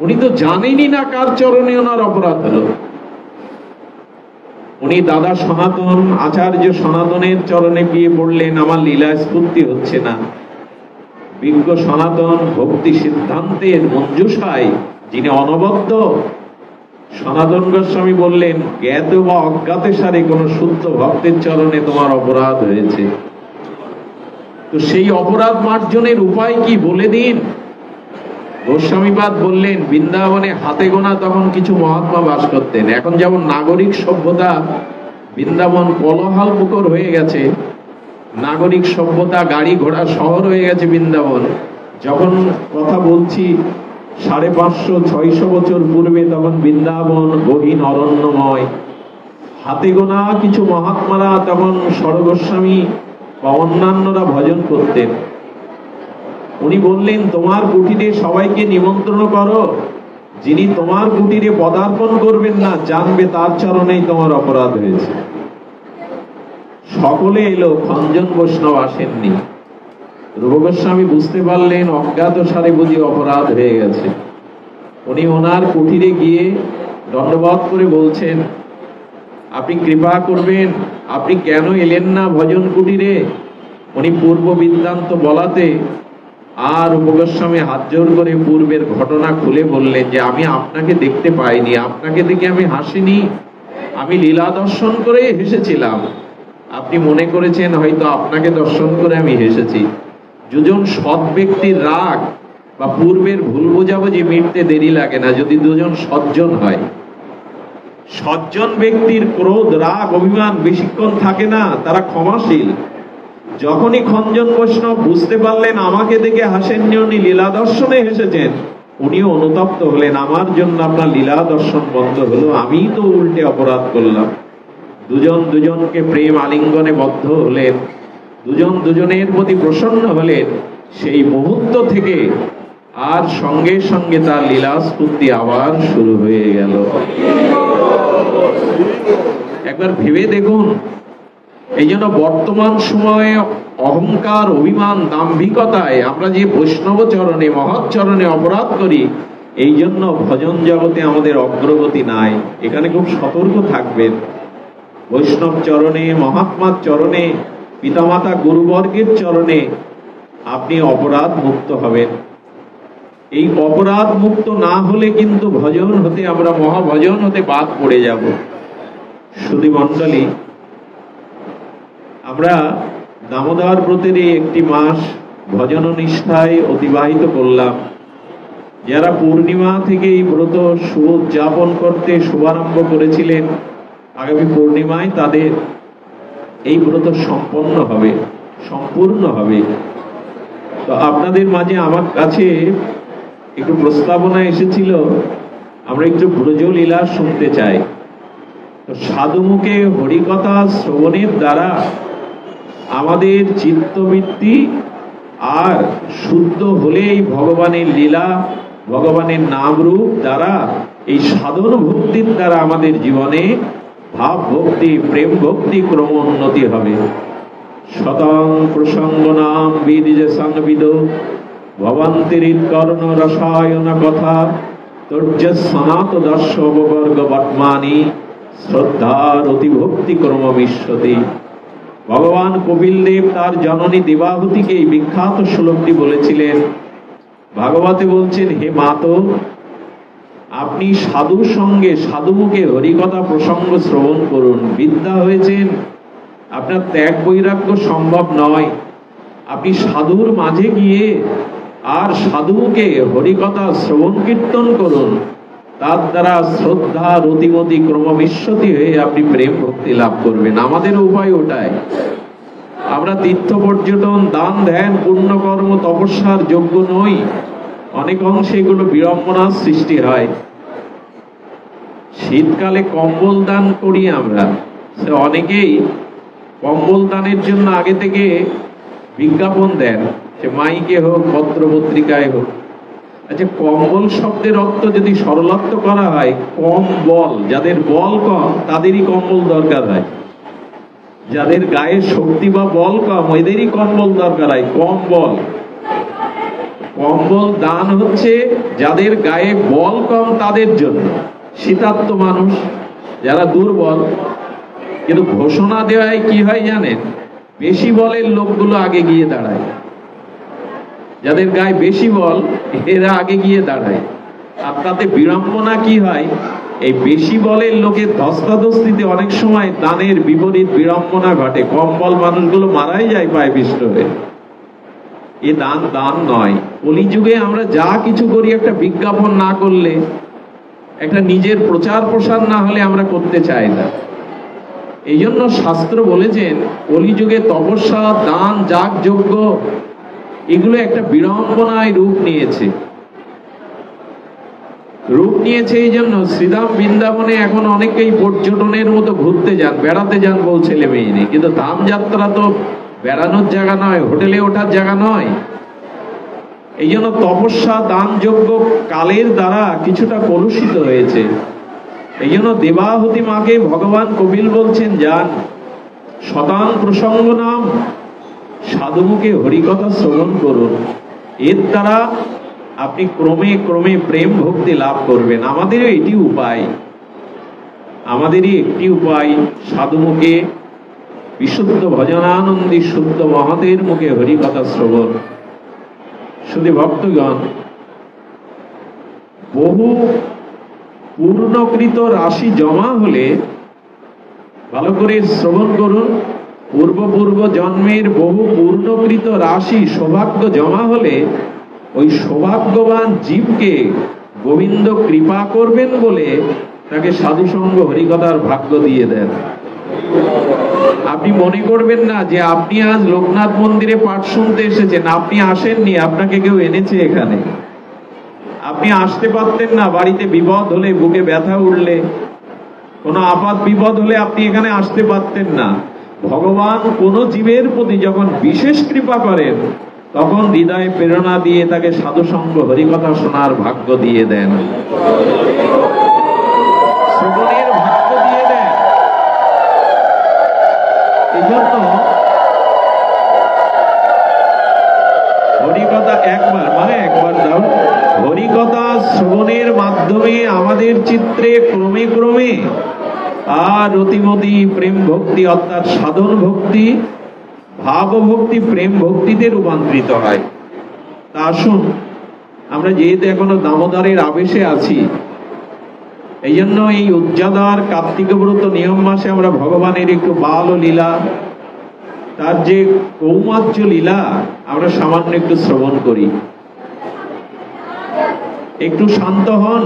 উনি তো জানেনই না কার চরণে ওনার অপরাধ হলো। উনি দাদা সনাতন, আচার্য সনাতনের চরণে গিয়ে পড়লেন, আমার লীলা স্ফূর্তি হচ্ছে না। বিজ্ঞ সনাতন ভক্তি সিদ্ধান্তের মঞ্জুষায় যিনি অনবদ্য, সনাতন গোস্বামী বললেন, জ্ঞাত বা অজ্ঞাতে সারে কোন শুদ্ধ ভক্তের চরণে তোমার অপরাধ হয়েছে। তো সেই অপরাধ মার্জনের উপায় কি বলে দিন। গোস্বামীপাদ বললেন, বৃন্দাবনে হাতে গোনা তখন কিছু মহাত্মা বাস করতেন। এখন যেমন নাগরিক সভ্যতা বৃন্দাবন কোলাহল মুখর হয়ে গেছে, নাগরিক সভ্যতা গাড়ি ঘোড়া শহর হয়ে গেছে বৃন্দাবন। যখন কথা বলছি 550-600 বছর পূর্বে, তখন বৃন্দাবন গহীন অরণ্যময়। হাতে গোনা কিছু মহাত্মারা তখন স্বরগোস্বামী বা অন্যান্যরা ভজন করতেন। উনি বললেন, তোমার কুটিরে সবাইকে নিমন্ত্রণ করো, যিনি তোমার কুটিরে পদার্পণ করবেন না, জানবে তার চরণেই তোমার অপরাধ হয়েছে। সকলে এলো, খঞ্জন বৈষ্ণব আসেননি। রূপ গোস্বামী বুঝতে পারলেন অজ্ঞাত সারে বুঝি অপরাধ হয়ে গেছে। উনি ওনার কুটিরে গিয়ে দণ্ডবোধ করে বলছেন, আপনি কৃপা করবেন, আপনি কেন এলেন না ভজন কুটিরে? উনি পূর্ব বৃত্তান্ত বলাতে আর রূপ গোস্বামী হাত জোর করে পূর্বের ঘটনা খুলে বললেন যে, আমি আপনাকে দেখতে পাইনি, আপনাকে দেখে আমি হাসিনি, আমি লীলা দর্শন করে হেসেছিলাম। আপনি মনে করেছেন হয়তো আপনাকে দর্শন করে আমি হেসেছি। দুজন সৎ ব্যক্তির রাগ বা পূর্বের ভুল বোঝাবুঝি মিটতে দেরি লাগে না যদি দুজন সজ্জন হয়। সজ্জন ব্যক্তির ক্রোধ, রাগ, অভিমান বেশিক্ষণ থাকে না, তারা ক্ষমাশীল। যখনই খঞ্জন বৈষ্ণব বুঝতে পারলেন আমাকে দেখে হাসেননি, উনি লীলা দর্শনে হেসেছেন, উনিও অনুতপ্ত হলেন, আমার জন্য আপনার লীলা দর্শন বন্ধ হলো, আমিই তো উল্টে অপরাধ করলাম। দুজন দুজনকে প্রেম আলিঙ্গনে বদ্ধ হলেন, দুজন দুজনের প্রতি প্রসন্ন হলেন। সেই মুহূর্ত থেকে আর সঙ্গে সঙ্গে তার লীলা স্ফূর্তি আবার শুরু হয়ে গেল। একবার ভেবে দেখুন, এই জন্য বর্তমান সময়ে অহংকার, অভিমান, দাম্ভিকতায় আমরা যে বৈষ্ণব চরণে, মহৎ চরণে অপরাধ করি, এই জন্য ভজন জগতে আমাদের অগ্রগতি নাই। এখানে খুব সতর্ক থাকবেন। বৈষ্ণব চরণে, মহাত্মার চরণে, পিতামাতা গুরুবর্গের চরণে আপনি অপরাধ মুক্ত হবেন। এই অপরাধ মুক্ত না হলে কিন্তু ভজন হতে, আমরা মহাভজন হতে বাদ পড়ে যাব। সুধী মণ্ডলী, আমরা দামোদর ব্রতের একটি মাস ভজন নিষ্ঠায় অতিবাহিত করলাম। যারা পূর্ণিমা থেকে এই ব্রত শুভ উদযাপন করতে শুভারম্ভ করেছিলেন, আগামী পূর্ণিমায় তাদের এই ব্রত সম্পন্ন হবে, সম্পূর্ণ হবে। তো আপনাদের মাঝে আমার কাছে একটু প্রস্তাবনা এসেছিল, আমরা একটু ব্রজলীলা শুনতে চাই। তো সাধুমুখে হরিকথা শ্রবণের দ্বারা আমাদের চিত্তবৃত্তি আর শুদ্ধ হলেই ভগবানের লীলা, ভগবানের নাম রূপ দ্বারা, এই সাধন ভক্তির দ্বারা আমাদের জীবনে ভাব ভক্তি, প্রেম ভক্তি ক্রমোন্নতি হবে। শতং প্রসঙ্গ নাম বীর্য সংবিদ ভবন্তিরিত কর্ণ রসায়ন কথা তর্য সনাত দর্শবর্গ বর্তমানি শ্রদ্ধার অতিভক্তি ক্রমমিষ্যতি। ভগবান কপিল দেব তার জননী দেবাহুতিকে এই বিখ্যাত শ্লোকটি বলেছিলেন। ভাগবতে বলছেন, হে মাতো, আপনি সাধুর সঙ্গে সাধুমুখে হরিকথা প্রসঙ্গ শ্রবণ করুন। বিদ্যা হয়েছেন, আপনার ত্যাগ বৈরাগ্য সম্ভব নয়, আপনি সাধুর মাঝে গিয়ে আর সাধুমুখে হরিকথা শ্রবণ কীর্তন করুন। তার দ্বারা শ্রদ্ধা রতিমতি ক্রমবিশ্বতি হয়ে আপনি প্রেম ভক্তি লাভ করবেন। আমাদের উপায় ওটাই। আমরা তীর্থ পর্যটন, দান ধ্যান, পুণ্যকর্ম, তপস্যার যোগ্য নই। অনেক অংশে এগুলো বিড়ম্বনার সৃষ্টি হয়। শীতকালে কম্বল দান করি আমরা, অনেকেই কম্বল দানের জন্য আগে থেকে বিজ্ঞাপন দেন, সে মাইকে হোক, পত্র পত্রিকায় হোক। আচ্ছা, কম্বল শব্দের অর্থ যদি সরলার্থ করা হয়, কম বল, যাদের বল কম তাদেরই কম্বল দরকার হয়। যাদের গায়ে শক্তি বা বল কম, ওদেরই কম্বল দরকার হয়, কম বল। কম্বল দান হচ্ছে যাদের গায়ে বল কম তাদের জন্য, শীতার্ত মানুষ, যারা দুর্বল। কিন্তু ঘোষণা দেওয়ায় কি হয় জানেন, বেশি বলের লোকগুলো আগে গিয়ে দাঁড়ায়। যাদের গায়ে বেশি বল, এরা আগে গিয়ে দাঁড়ায়। আর তাতে বিড়ম্বনা কি হয়, এই বেশি বলের লোকের ধস্তাধস্তিতে অনেক সময় দানের বিপরীত বিড়ম্বনা ঘটে। কম বল মানুষগুলো মারাই যায় পায়ে পিষ্ট হয়ে। এ দান দান নয়। কলিযুগে আমরা যা কিছু করি, একটা বিজ্ঞাপন না করলে, একটা নিজের প্রচার প্রসার না হলে আমরা করতে চাই না। এই জন্য শাস্ত্র বলেছেন, কলিযুগে তপস্যা, দান, যাগ, যজ্ঞ এগুলো একটা বিড়ম্বনায় রূপ নিয়েছে। এই জন্য শ্রীধাম বৃন্দাবনে এখন অনেকেই পর্যটনের মতো ঘুরতে যান, বেড়াতে যান বউ ছেলে মেয়ে নিয়ে। কিন্তু ধাম যাত্রা তো বেড়ানোর জায়গা নয়, হোটেলে ওঠার জায়গা নয়। এই জন্য তপস্যা, দান, যজ্ঞ কালের দ্বারা কিছুটা কলুষিত হয়েছে। এই জন্য দেবাহুতি মাকে ভগবান কপিল বলছেন, যান শতাং প্রসঙ্গ নাম, সাধুমুখে হরিকথা শ্রবণ করুন। এর দ্বারা আপনি ক্রমে ক্রমে প্রেম ভক্তি লাভ করবেন। আমাদেরও এটি উপায়, আমাদেরই একটি উপায়, সাধুমুখে বিশুদ্ধ ভজনানন্দী শুদ্ধ মহাদের মুখে হরিকথা শ্রবণ। শুধু ভক্তগণ, বহু পূর্ণকৃত রাশি জমা হলে, ভালো করে শ্রবণ করুন, পূর্ব জন্মের বহু পূর্ণকৃত রাশি সৌভাগ্য জমা হলে ওই সৌভাগ্যবান জীবকে গোবিন্দ কৃপা করবেন বলে তাকে সাধুসঙ্গ হরিকথার ভাগ্য দিয়ে দেন। আপনি মনে করবেন না যে আপনি আজ লোকনাথ মন্দিরে পাঠ শুনতে এসেছেন, আপনি আসেননি, আপনাকে কেউ এনেছে এখানে। আপনি আসতে পারতেন না, বাড়িতে বিপদ হলে, বুকে ব্যথা উঠলে, কোনো আপাত বিপদ হলে আপনি এখানে আসতে পারতেন না। ভগবান কোন জীবের প্রতি যখন বিশেষ কৃপা করেন তখন হৃদয়ে প্রেরণা দিয়ে তাকে সাধুসঙ্গ হরিকথা শোনার ভাগ্য দিয়ে দেন, শ্রবণের ভাগ্য দিয়ে দেন। এই জন্য হরিকথা একবার দাও, হরিকথা শ্রবণের মাধ্যমে আমাদের চিত্রে ক্রমে ক্রমে আর রতিমতি প্রেম ভক্তি অর্থাৎ সাধন ভক্তি, ভাব ভক্তি, প্রেম ভক্তিতে রূপান্তরিত হয়। তা আসুন, আমরা যেহেতু এখনো দামোদরের আবেশে আছি, এই জন্য এই উজ্জাদার কার্তিক ব্রত নিয়ম মাসে আমরা ভগবানের একটু বাল লীলা, তার যে কৌমার্য লীলা আমরা সামান্য একটু শ্রবণ করি। একটু শান্ত হন,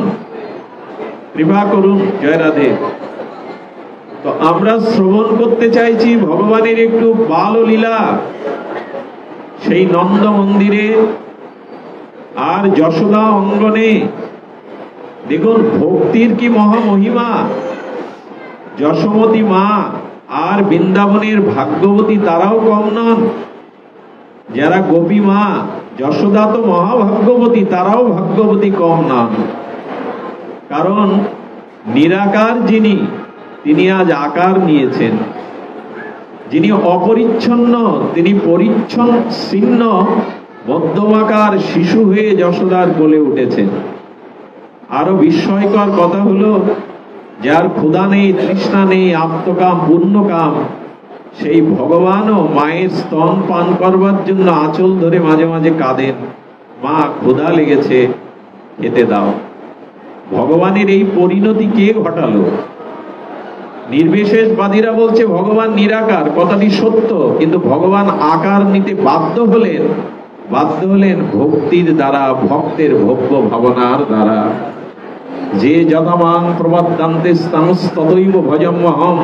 কৃপা করুন। জয় রাধে। তো আমরা শ্রবণ করতে চাইছি ভগবানের একটু বাল লীলা, সেই নন্দ মন্দিরে আর যশোদা অঙ্গনে। দেখুন ভক্তির কি মহামহিমা। যশোমতী মা আর বৃন্দাবনের ভাগ্যবতী তারাও কম নন। যারা গোপী মা, যশোদা তো মহাভাগ্যবতী, তারাও ভাগ্যবতী কম নন। কারণ নিরাকার যিনি, তিনি আজ আকার নিয়েছেন। যিনি অপরিচ্ছন্ন, তিনি পরিচ্ছন্ন মধ্যমাকার শিশু হয়ে যশোদার কোলে উঠেছেন। আরো বিস্ময়কর কথা হলো, যার ক্ষুধা নেই, তৃষ্ণা নেই, আত্মকাম পূর্ণকাম, সেই ভগবানও মায়ের স্তন পান করবার জন্য আঁচল ধরে মাঝে মাঝে কাঁদেন, মা ক্ষুধা লেগেছে, খেতে দাও। ভগবানের এই পরিণতি কে ঘটালো? নির্বিশেষবাদীরা বলছে ভগবান নিরাকার, কথাটি সত্য, কিন্তু ভগবান আকার নিতে বাধ্য হলেন ভক্তির দ্বারা, ভক্তের ভব্য ভাবনার দ্বারা। যে যদামাং প্রবদ্ধান্তে স্থানস্ততৈব ভজম্যহম,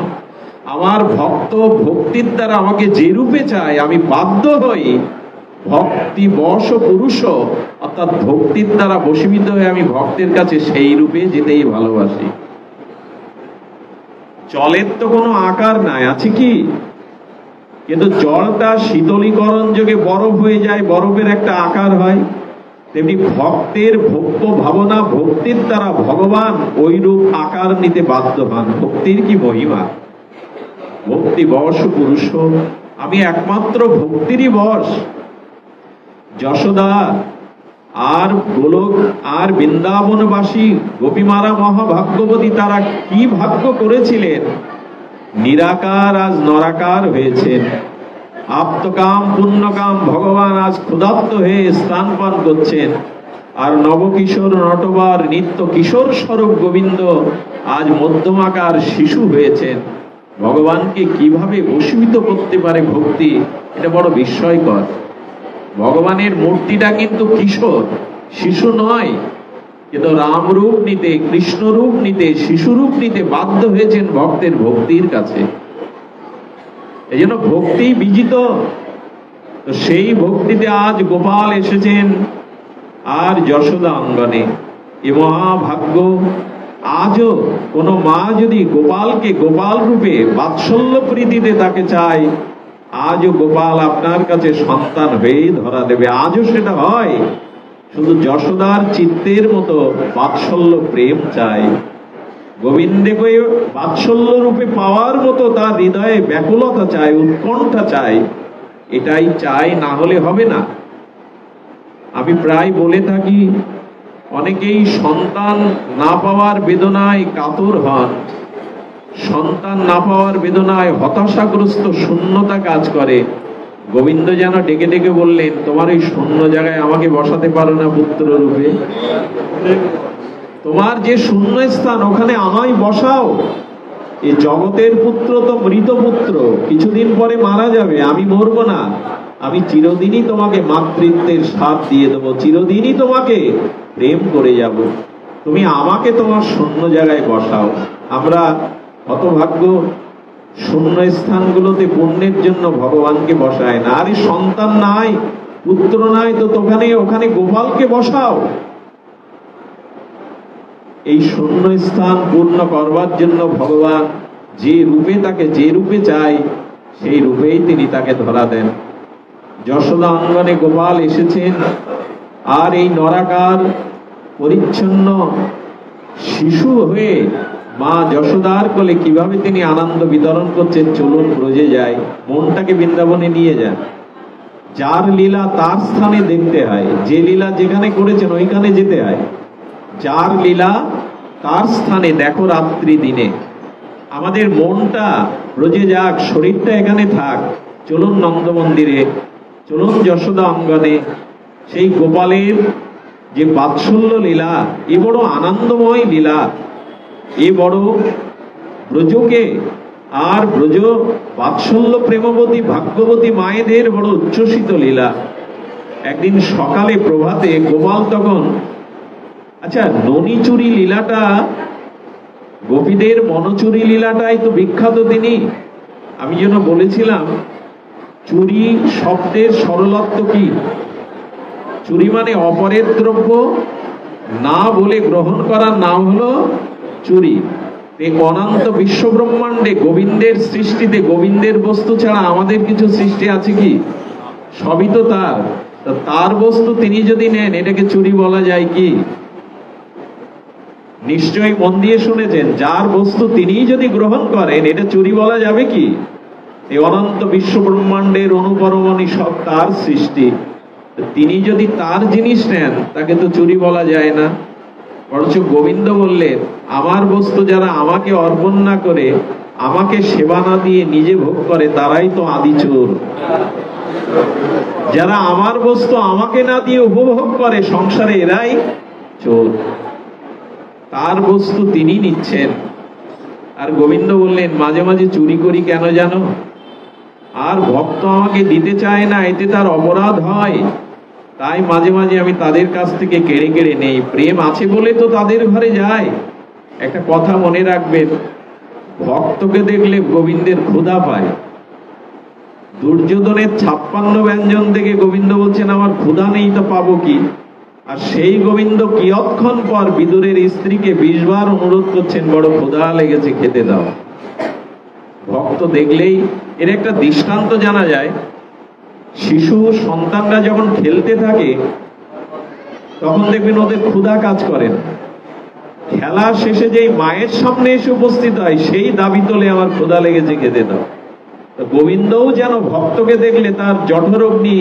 আমার ভক্ত ভক্তির দ্বারা আমাকে যে রূপে চায়, আমি বাধ্য হই ভক্তি বশ পুরুষ, অর্থাৎ ভক্তির দ্বারা বশীভূত হয়ে আমি ভক্তের কাছে সেই রূপে যেতেই ভালোবাসি। জলের তো কোনো আকার নাই, আছে কি? কিন্তু জলটা শীতলীকরণ যোগে বরফ হয়ে যায়, বরফের একটা আকার হয়। তেমনি ভক্তের ভব্য ভাবনা, ভক্তির দ্বারা ভগবান ওই রূপ আকার নিতে বাধ্য হন। ভক্তির কি মহিমা! ভক্তি বশ পুরুষ, আমি একমাত্র ভক্তিরই বশ। যশোদা আর গোলক আর বৃন্দাবনবাসী গোপীমারা মহাভাগ্যবতী, তারা কি ভাগ্য করেছিলেন! নিরাকার আজ নরাকার হয়েছেন। আপ্তকাম পুণ্যকাম ভগবান আজ ক্ষুধার্ত হয়ে স্নান পান করছেন। আর নবকিশোর নটবার নিত্য কিশোর স্বরূপ গোবিন্দ আজ মধ্যমাকার শিশু হয়েছেন। ভগবানকে কিভাবে বশীভূত করতে পারে ভক্তি, এটা বড় বিস্ময়কর। ভগবানের মূর্তিটা কিন্তু কিশোর, শিশু নয়, কিন্তু রাম রূপ নিতে, কৃষ্ণ রূপ নিতে, শিশু রূপ নিতে বাধ্য হয়েছেন ভক্তের ভক্তির কাছে। এই জন্য ভক্তি বিজিত। তো সেই ভক্তিতে আজ গোপাল এসেছেন আর যশোদা অঙ্গনে। এ মহাভাগ্য। আজও কোন মা যদি গোপালকে গোপাল রূপে বাৎসল্য প্রীতিতে তাকে চায়, আজও গোপাল আপনার কাছে সন্তান হয়েই ধরা দেবে। আজও সেটা হয়, শুধু যশোদার চিত্তের মতো বাৎসল্য প্রেম চাই। গোবিন্দকে বাৎসল্য রূপে পাওয়ার মতো তার হৃদয়ে ব্যাকুলতা চাই, উৎকণ্ঠা চাই। এটাই চাই, না হলে হবে না। আমি প্রায় বলে থাকি, অনেকেই সন্তান না পাওয়ার বেদনায় কাতর হন, সন্তান না পাওয়ার বেদনায় হতাশাগ্রস্ত, শূন্যতা কাজ করে। গোবিন্দ যেন ডেকে ডেকে বললেন, তোমার ওই শূন্য জায়গায় আমাকে বসাতে পারো না পুত্র রূপে? তোমার যে শূন্য স্থান, ওখানে আমায় বসাও। এই জগতের পুত্র তো মৃত পুত্র, কিছুদিন পরে মারা যাবে, আমি মরবো না। আমি চিরদিনই তোমাকে মাতৃত্বের স্বাদ দিয়ে দেবো, চিরদিনই তোমাকে প্রেম করে যাব, তুমি আমাকে তোমার শূন্য জায়গায় বসাও। আমরা হতভাগ্য শূন্য স্থানগুলোতে পুণ্যের জন্য ভগবানকে বসায় না। আরে সন্তান নাই, পুত্র নাই, তো ওখানে গোপালকে বসাও। এই শূন্য স্থান পূর্ণ করবার জন্য ভগবান যে রূপে তাকে যে রূপে চাই সেই রূপেই তিনি তাকে ধরা দেন। যশোদা অঙ্গনে গোপাল এসেছেন, আর এই নরাকার পরিচ্ছন্ন শিশু হয়ে মা যশোদার কোলে কিভাবে তিনি আনন্দ বিতরণ করছেন। চলুন ব্রজে যাই, মনটাকে বৃন্দাবনে নিয়ে যান। যার লীলা তার স্থানে দেখতে হয়, যে লীলা যেখানে করেছেন ওইখানে যেতে হয়। যার লীলা তার স্থানে দেখো রাত্রি দিনে। আমাদের মনটা ব্রজে যাক, শরীরটা এখানে থাক। চলুন নন্দ মন্দিরে, চলুন যশোদা অঙ্গনে। সেই গোপালের যে বাৎসল্য লীলা, এ বড় আনন্দময় লীলা, এ বড় ব্রজকে আর ব্রজ বাৎসল্য প্রেমবতী ভাগ্যবতী মায়েদের বড় উচ্ছ্বসিত লীলা। একদিন সকালে প্রভাতে গোপাল তখন, আচ্ছা ননিচুরি লীলাটা, গোপীদের মনচুরি লীলাটাই তো বিখ্যাত। তিনি, আমি যেন বলেছিলাম, চুরি শব্দের সরলত্ব কি? চুরি মানে অপরের দ্রব্য না বলে গ্রহণ করার নাম হলো চুরি। এই অনন্ত বিশ্ব ব্রহ্মাণ্ডে গোবিন্দের সৃষ্টিতে গোবিন্দের বস্তু ছাড়া আমাদের কিছু সৃষ্টি আছে কি? সবই তো তার। তার বস্তু তিনি যদি নেন, এটাকে চুরি বলা যায় কি? নিশ্চয়ই মন দিয়ে শুনেছেন, যার বস্তু তিনি যদি গ্রহণ করেন, এটা চুরি বলা যাবে কি? এই অনন্ত বিশ্ব ব্রহ্মাণ্ডের অনুপরমাণু সব তার সৃষ্টি, তিনি যদি তার জিনিস নেন তাকে তো চুরি বলা যায় না। বরঞ্চ গোবিন্দ বললেন, আমার বস্তু যারা আমাকে অর্পণ না করে, আমাকে সেবা না দিয়ে নিজে ভোগ করে, তারাই তো আদি চোর। যারা আমার বস্তু আমাকে না দিয়ে উপভোগ করে সংসারে, এরাই চোর। তার বস্তু তিনি নিচ্ছেন। আর গোবিন্দ বললেন, মাঝে মাঝে চুরি করি কেন জানো? আর ভক্ত আমাকে দিতে চায় না, এতে তার অপরাধ হয়, তাই মাঝে মাঝে আমি তাদের কাছ থেকে কেড়ে কেড়ে নেই। প্রেম আছে বলে তো তাদের ঘরে যায়। একটা কথা মনে রাখবেন, ভক্তকে দেখলে গোবিন্দের ক্ষুধা পায়। দুর্যোধনের 56 ব্যঞ্জন থেকে গোবিন্দ বলছেন, আমার ক্ষুধা নেই তো পাবো কি? আর সেই গোবিন্দ কিয়ৎক্ষণ পর বিদুরের স্ত্রীকে 20 বার অনুরোধ করছেন, বড় ক্ষুধা লেগেছে, খেতে দাও। ভক্ত দেখলেই এর একটা দৃষ্টান্ত জানা যায়। শিশু সন্তানরা যখন খেলতে থাকে, তখন দেখবেন ওদের ক্ষুধা কাজ করেন। খেলা শেষে যেই মায়ের সামনে এসে উপস্থিত হয়, সেই দাবি তোলে, আমার ক্ষুধা লেগেছে, খেতে দাও। তো গোবিন্দও যেন ভক্তকে দেখলে তার জঠরগ্নি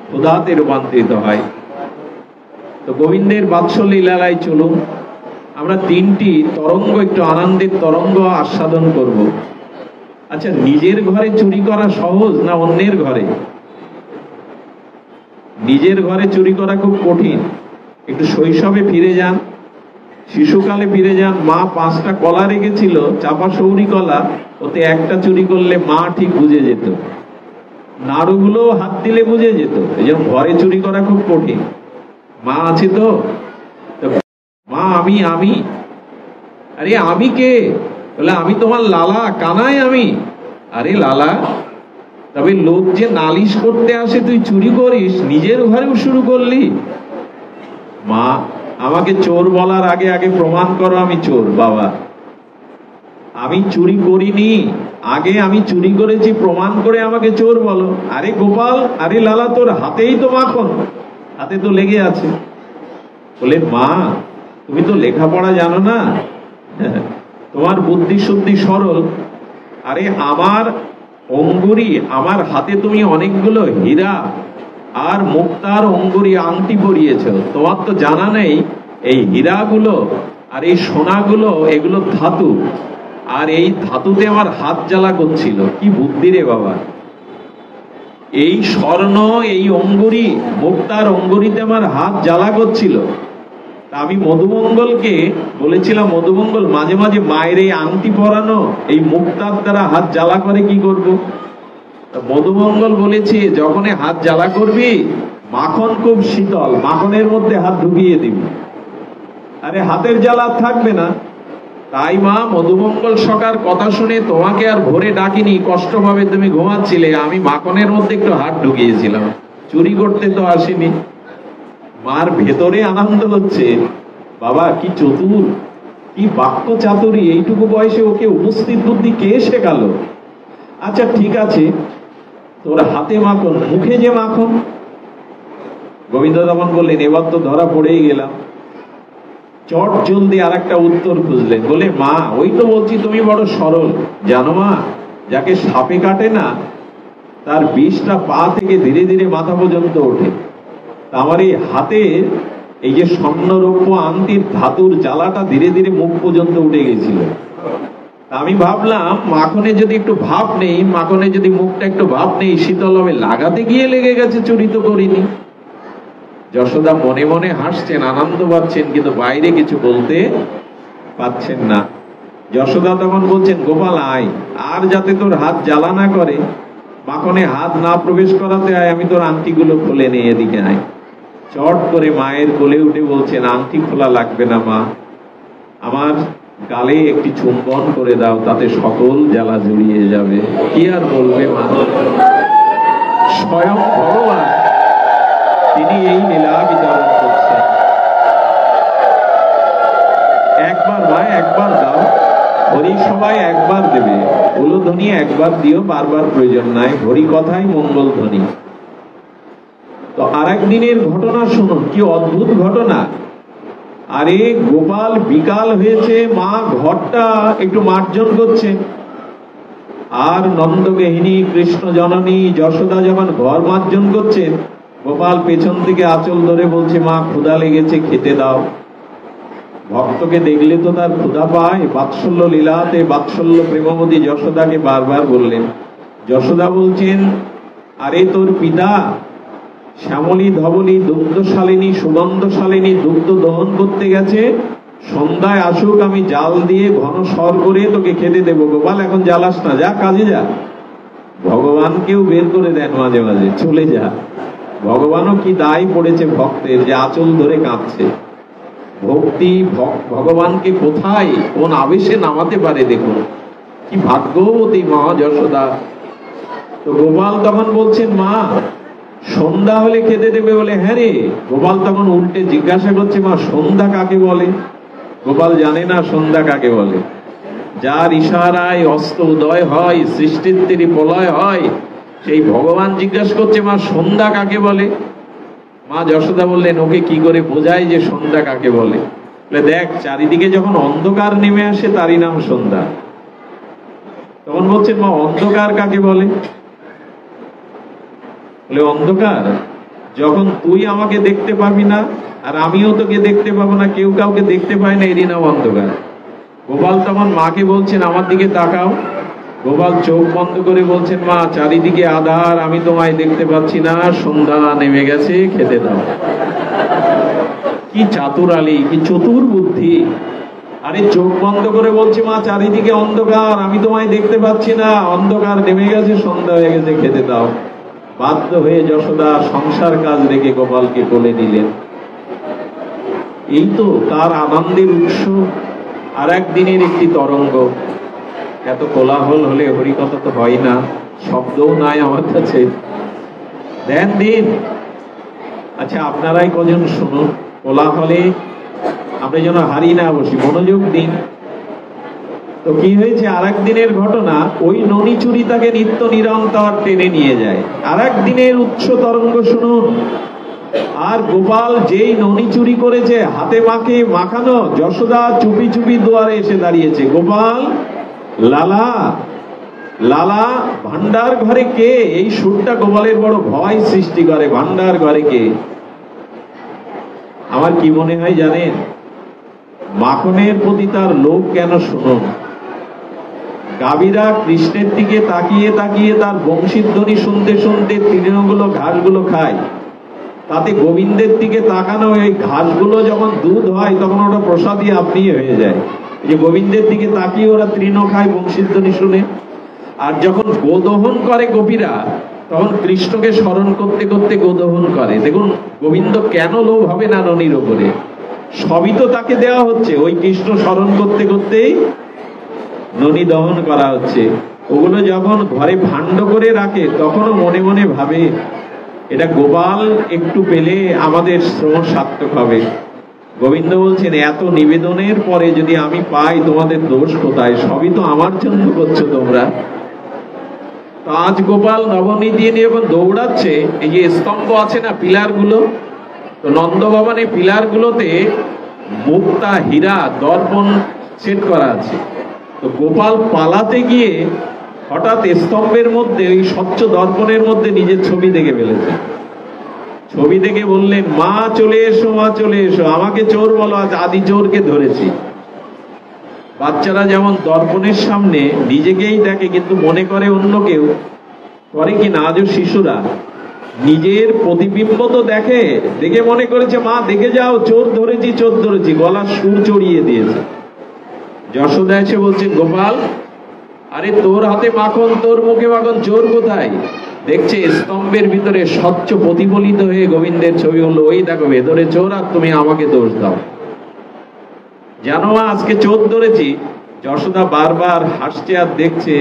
ক্ষুধাতে রূপান্তরিত হয়। তো গোবিন্দের বাৎসল্য লীলায় চলুন, আমরা 3টি তরঙ্গ, একটু আনন্দের তরঙ্গ আস্বাদন করব। আচ্ছা, নিজের ঘরে চুরি করা সহজ না অন্যের ঘরে? নিজের ঘরে চুরি করা খুব কঠিন। একটু শৈশবে ফিরে যান, শিশুকালে ফিরে যান। মা 5টা কলা রেখেছিল, চাপা সৌরি কলা, ওতে একটা চুরি করলে মা ঠিক বুঝে যেত, নাড়ুগুলো হাত দিলে বুঝে যেত। এই জন্য ঘরে চুরি করা খুব কঠিন। মা আছে তো, মা আমি আমি আরে আমি কে? বলে, আমি তোমার লালা কানাই আমি। আরে লালা, তবে লোক যে নালিশ করতে আসে তুই চুরি করিস, নিজের ঘরেও শুরু করলি? মা, আমাকে চোর বলার আগে আগে প্রমাণ করো আমি চোর। বাবা, আমি চুরি করিনি, আগে আমি চুরি করেছি প্রমাণ করে আমাকে চোর বলো। আরে গোপাল, আরে লালা, তোর হাতেই তো মাখন, হাতে তো লেগে আছে। বলে, মা তুমি তো লেখাপড়া জানো না, তোমার বুদ্ধি শুদ্ধি সরল। আরে আমার অঙ্গুরি, আমার হাতে তুমি অনেকগুলো হীরা আর মুক্তার অঙ্গুরি আংটি পরিয়েছ, তোমার তো জানা নেই এই হীরাগুলো আর এই সোনাগুলো এগুলো ধাতু, আর এই ধাতুতে আমার হাত জ্বালা করছিল। কি বুদ্ধি রে বাবা! এই স্বর্ণ, এই অঙ্গুরি, মুক্তার অঙ্গুরিতে আমার হাত জ্বালা করছিল। আমি মধুমঙ্গলকে বলেছিলাম, মধুমঙ্গল মাঝে মাঝে মায়ের এই আংটি পরানো, এই মুক্তার দ্বারা হাত জ্বালা করে, কি করব? মধুমঙ্গল বলেছে যখনই হাত জ্বালা করবি, মাখন খুব শীতল, মাখনের মধ্যে হাত ঢুকিয়ে দিবি, আরে হাতের জ্বালা থাকবে না। তাই মা, মধুমঙ্গল সখার কথা শুনে তোমাকে আর ভোরে ডাকিনি, কষ্ট ভাবে তুমি ঘুমাচ্ছিলে, আমি মাখনের মধ্যে একটু হাত ঢুকিয়েছিলাম, চুরি করতে তো আসিনি। মার ভেতরে আনন্দ হচ্ছে, বাবা কি চতুর, কি বাক্য চাতুরী, এইটুকু বয়সে ওকে উপস্থিত বুদ্ধি কে শেখালো। আচ্ছা ঠিক আছে, তোর হাতে মাখন, মুখে যে মাখন। গোবিন্দ তখন বললেন, এবার তো ধরা পড়েই গেলাম। চট জলদি আর একটা উত্তর খুঁজলেন, বলে মা ওই তো বলছি তুমি বড় সরল, জানো মা, যাকে সাপে কাটে না তার বিষটা পা থেকে ধীরে ধীরে মাথা পর্যন্ত ওঠে। আমার এই হাতে এই যে স্বর্ণরৌপ্য আংটির ধাতুর জ্বালাটা ধীরে ধীরে মুখ পর্যন্ত উঠে গেছিল। আমি ভাবলাম মাখনে যদি একটু ভাব নেই, মাখনে যদি মুখটা একটু ভাব নেই, শীতল হবে, লাগাতে গিয়ে লেগে গেছে, চুরি তো করিনি। যশোদা মনে মনে হাসছেন, আনন্দ পাচ্ছেন, কিন্তু বাইরে কিছু বলতে পাচ্ছেন না। যশোদা তখন বলছেন, গোপাল আয়, আর যাতে তোর হাত জ্বালা না করে, মাখনে হাত না প্রবেশ করাতে হয়, আমি তোর আংটিগুলো খুলে নিয়ে এদিকে আয়। চট করে মায়ের কোলে উঠে বলছেন, আংটি খোলা লাগবে না মা, আমার গালে একটি চুম্বন করে দাও, তাতে সকল জ্বালা জড়িয়ে যাবে। কি আর বলবে মা, স্বয়ং ভগবান তিনি এই লীলা বিতরণ করছেন। একবার মা, একবার দাও, হরি সবাই একবার দেবে, উলুধ্বনি একবার দিও, বারবার প্রয়োজন নাই, হরি কথাই মঙ্গল ধ্বনি। তো আর একদিনের ঘটনা শুনুন, কি অদ্ভুত ঘটনা। আরে গোপাল বিকাল হয়েছে, মা ঘরটা একটু মার্জন করছেন, আর নন্দগেহিনী কৃষ্ণ জননী যশোদা যখন ঘর মার্জন করছেন, গোপাল পেছন থেকে আঁচল ধরে বলছে, মা ক্ষুধা লেগেছে, খেতে দাও। ভক্তকে দেখলে তো তার ক্ষুধা পায়, বাৎসল্য লীলাতে বাৎসল্য প্রেমবতী যশোদাকে বারবার বললেন। যশোদা বলছেন, আরে তোর পিতা শ্যামলী ধবলী দুগ্ধশালিনী সুগন্ধশালিনী দুগ্ধ দহন করতে গেছে, সন্ধ্যায় আসুক, আমি জাল দিয়ে ঘন সর করে তোকে খেতে দেবো। গোপাল এখন জ্বালাস না, যা কাজে যা। ভগবানকেও বের করে দেন মাঝে মাঝে, চলে যা। ভগবানও কি দায় পড়েছে ভক্তের, যে আঁচল ধরে কাঁদছে। ভক্তি ভগবানকে কোথায় কোন আবেশে নামাতে পারে, দেখুন কি ভাগ্যবতী মা যশোদা। তো গোপাল তখন বলছেন, মা সন্ধ্যা হলে খেতে দেবে বলে, হ্যাঁ রে। গোপাল তখন উল্টে জিজ্ঞাসা করছে, মা সন্ধ্যা কাকে বলে? গোপাল জানে না সন্ধ্যা কাকে বলে। যার ইশারায় অস্ত উদয় হয়, সৃষ্টির তীরে প্রলয় হয়, সেই ভগবান জিজ্ঞাসা করছে, মা সন্ধ্যা কাকে বলে? মা যশোদা বললেন, ওকে কি করে বোঝায় যে সন্ধ্যা কাকে বলে? দেখ, চারিদিকে যখন অন্ধকার নেমে আসে তারই নাম সন্ধ্যা। তখন বলছেন, মা অন্ধকার কাকে বলে? বলে, অন্ধকার যখন তুই আমাকে দেখতে পাবি না, আর আমিও তোকে দেখতে পাবো না, কেউ কাউকে দেখতে পায় না, এরই নাম অন্ধকার। গোপাল তখন মাকে বলছেন, আমার দিকে তাকাও। গোপাল চোখ বন্ধ করে বলছেন, মা চারিদিকে আধার, আমি তোমায় দেখতে পাচ্ছি না, সন্ধ্যা নেমে গেছে, খেতে দাও। কি চাতুরালি, কি চতুর বুদ্ধি। আরে চোখ বন্ধ করে বলছে, মা চারিদিকে অন্ধকার, আমি তোমায় দেখতে পাচ্ছি না, অন্ধকার নেমে গেছে, সন্ধ্যা হয়ে গেছে, খেতে দাও। বাধ্য হয়ে যশোদা সংসার কাজ রেখে গোপালকে কোলে নিলেন। এই তো তার আনন্দের উৎস। আর একদিনের একটি তরঙ্গ। এত কোলাহল হলে হরিকথা তো হয় না, শব্দও নাই আমার কাছে, দেন দিন। আচ্ছা আপনারাই কজন শুনুন, কোলাহলে আমরা যেন হারিয়ে না বসি, মনোযোগ দিন। তো কি হয়েছে, আর একদিনের ঘটনা, ওই ননি চুরি তাকে নিত্য নিরন্তর টেনে নিয়ে যায়। আর একদিনের উচ্চ তরঙ্গ শুনুন। আর গোপাল যেই ননি চুরি করেছে, হাতে মাকে মাখানো, যশোদা চুপি চুপি দুয়ারে এসে দাঁড়িয়েছে। গোপাল, লালা লালা, ভান্ডার ঘরে কে? এই সুরটা গোপালের বড় ভয় সৃষ্টি করে। ভান্ডার ঘরে কে? আমার কি মনে হয় জানেন, মাখনের প্রতি তার লোভ কেন শুনুন। গাভীরা কৃষ্ণের দিকে তাকিয়ে তাকিয়ে তার বংশীধ্বনি শুনতে শুনতে তৃণগুলো ঘাসগুলো খায়, তাতে গোবিন্দের দিকে তাকানো, এই ঘাসগুলো যখন দুধ হয় তখন ওটা প্রসাদই আপনি হয়ে যায়। যে গোবিন্দের দিকে তাকিয়ে ওরা তৃণ খায় বংশীধ্বনি শুনে। আর যখন গোদহন করে গোপীরা, তখন কৃষ্ণকে স্মরণ করতে করতে গোদহন করে। দেখুন গোবিন্দ কেন লোভ হবে না ননির ওপরে, সবই তো তাকে দেওয়া হচ্ছে, ওই কৃষ্ণ স্মরণ করতে করতেই ননি দহন করা হচ্ছে। ওগুলো যখন ঘরে ভাণ্ড করে রাখে তখনও মনে মনে ভাবে এটা গোপাল একটু পেলে আমাদের শ্রম সার্থক হবে। গোবিন্দ বলছেন এত নিবেদনের পরে যদি আমি পাই তোমাদের দোষ কোথায়, সবই তো আমার জন্য করছো তোমরা। তো আজ গোপাল নবনীতি নিয়ে যখন দৌড়াচ্ছে, এই যে স্তম্ভ আছে না পিলার গুলো, তো নন্দ ভবনে পিলার গুলোতে মুক্তা হীরা দর্পণ সেট করা আছে। তো গোপাল পালাতে গিয়ে হঠাৎ স্তম্ভের মধ্যে ওই স্বচ্ছ দর্পণের মধ্যে নিজের ছবি দেখে ফেলেছে। ছবি দেখে বললেন মা চলে এসো, মা চলে এসো, আমাকে চোর বলো, আজ আদি চোরকে ধরেছি। বাচ্চারা যেমন দর্পণের সামনে নিজেকেই দেখে কিন্তু মনে করে অন্য কেউ, করে কি না আজও শিশুরা নিজের প্রতিবিম্ব তো দেখে, দেখে মনে করেছে মা দেখে যাও চোর ধরেছি, চোর ধরেছি, গলার সুর চড়িয়ে দিয়েছে। যশোদা এসে বলছে গোপাল আরে তোর হাতে মাখন, তোর মুখে মাখন, চোর কোথায়? দেখছে স্তম্ভের ভিতরে স্বচ্ছ প্রতিফলিত হয়ে গোবিন্দের ছবি। হলো ওই দেখো ভেতরে চোর, আর তুমি আমাকে দোষ দাও। জানো মা আজকে চোর ধরেছি। যশোদা বারবার হাসছে আর দেখছে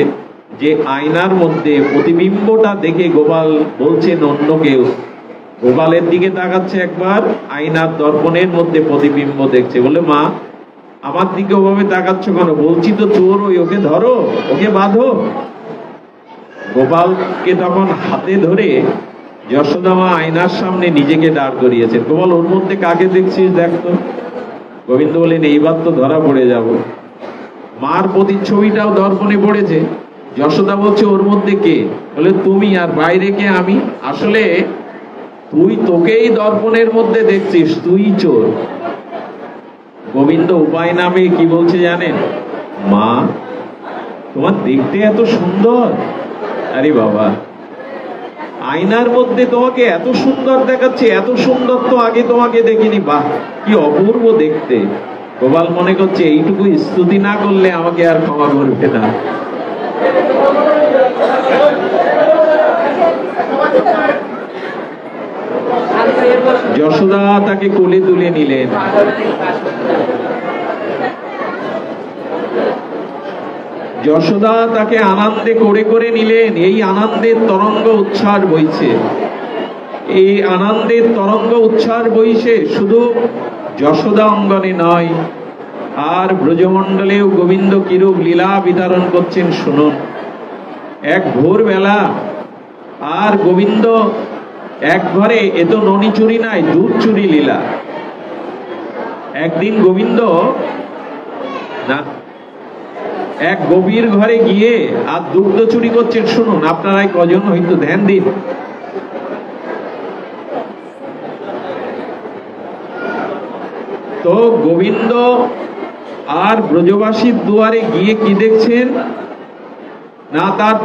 যে আয়নার মধ্যে প্রতিবিম্বটা দেখে গোপাল বলছেন অন্য কেউ। গোপালের দিকে তাকাচ্ছে একবার, আয়নার দর্পণের মধ্যে প্রতিবিম্ব দেখছে। বলে মা আমার দিকে ওভাবে তাকাচ্ছ কেন? বলছি তো চোর ওই, ওকে ধরো, ওকে বাঁধো। গোপালকে তখন হাতে ধরে যশোদা মা আয়নার সামনে নিজেকে দাঁড় করিয়েছে। গোপাল ওর মধ্যে কাকে দেখছিস দেখতো। গোবিন্দ বলেন এইবার তো ধরা পড়ে যাব। মার প্রতিচ্ছবিটাও দর্পণে পড়েছে। যশোদা বলছে ওর মধ্যে কে? বলে তুমি, আর বাইরে কে? আমি। আসলে তুই তোকেই দর্পণের মধ্যে দেখছিস, তুই চোর। গোবিন্দ উপায় নামে কি বলছে জানেন? মা তোমার দেখতে এত সুন্দর। আরে বাবা আয়নার মধ্যে তোমাকে এত সুন্দর দেখাচ্ছে, এত সুন্দর তো আগে তোমাকে দেখিনি, বাহ কি অপূর্ব দেখতে। গোপাল মনে করছে এইটুকু স্তুতি না করলে আমাকে আর ক্ষমা করবে না। যশোদা তাকে কোলে তুলে নিলেন। যশোদা তাকে আনন্দে করে করে নিলেন। এই আনন্দের তরঙ্গ উচ্ছ্বাস বইছে, এই আনন্দের তরঙ্গ উচ্ছ্বাস বইছে শুধু যশোদা অঙ্গনে নয়, আর ব্রজমণ্ডলেও গোবিন্দ কিরূপ লীলা বিতরণ করছেন শুনুন। এক ভোরবেলা আর গোবিন্দ এক ঘরে, এ তো ননি চুরি নাই, দুধ চুরি লীলা। একদিন গোবিন্দ না এক গভীর ঘরে গিয়ে আর দুগ্ধ চুরি করছেন। শুনুন আপনারাই কজন হয়তো ধ্যান দিন। তো গোবিন্দ আর ব্রজবাসীর দুয়ারে গিয়ে কি দেখছেন না, তার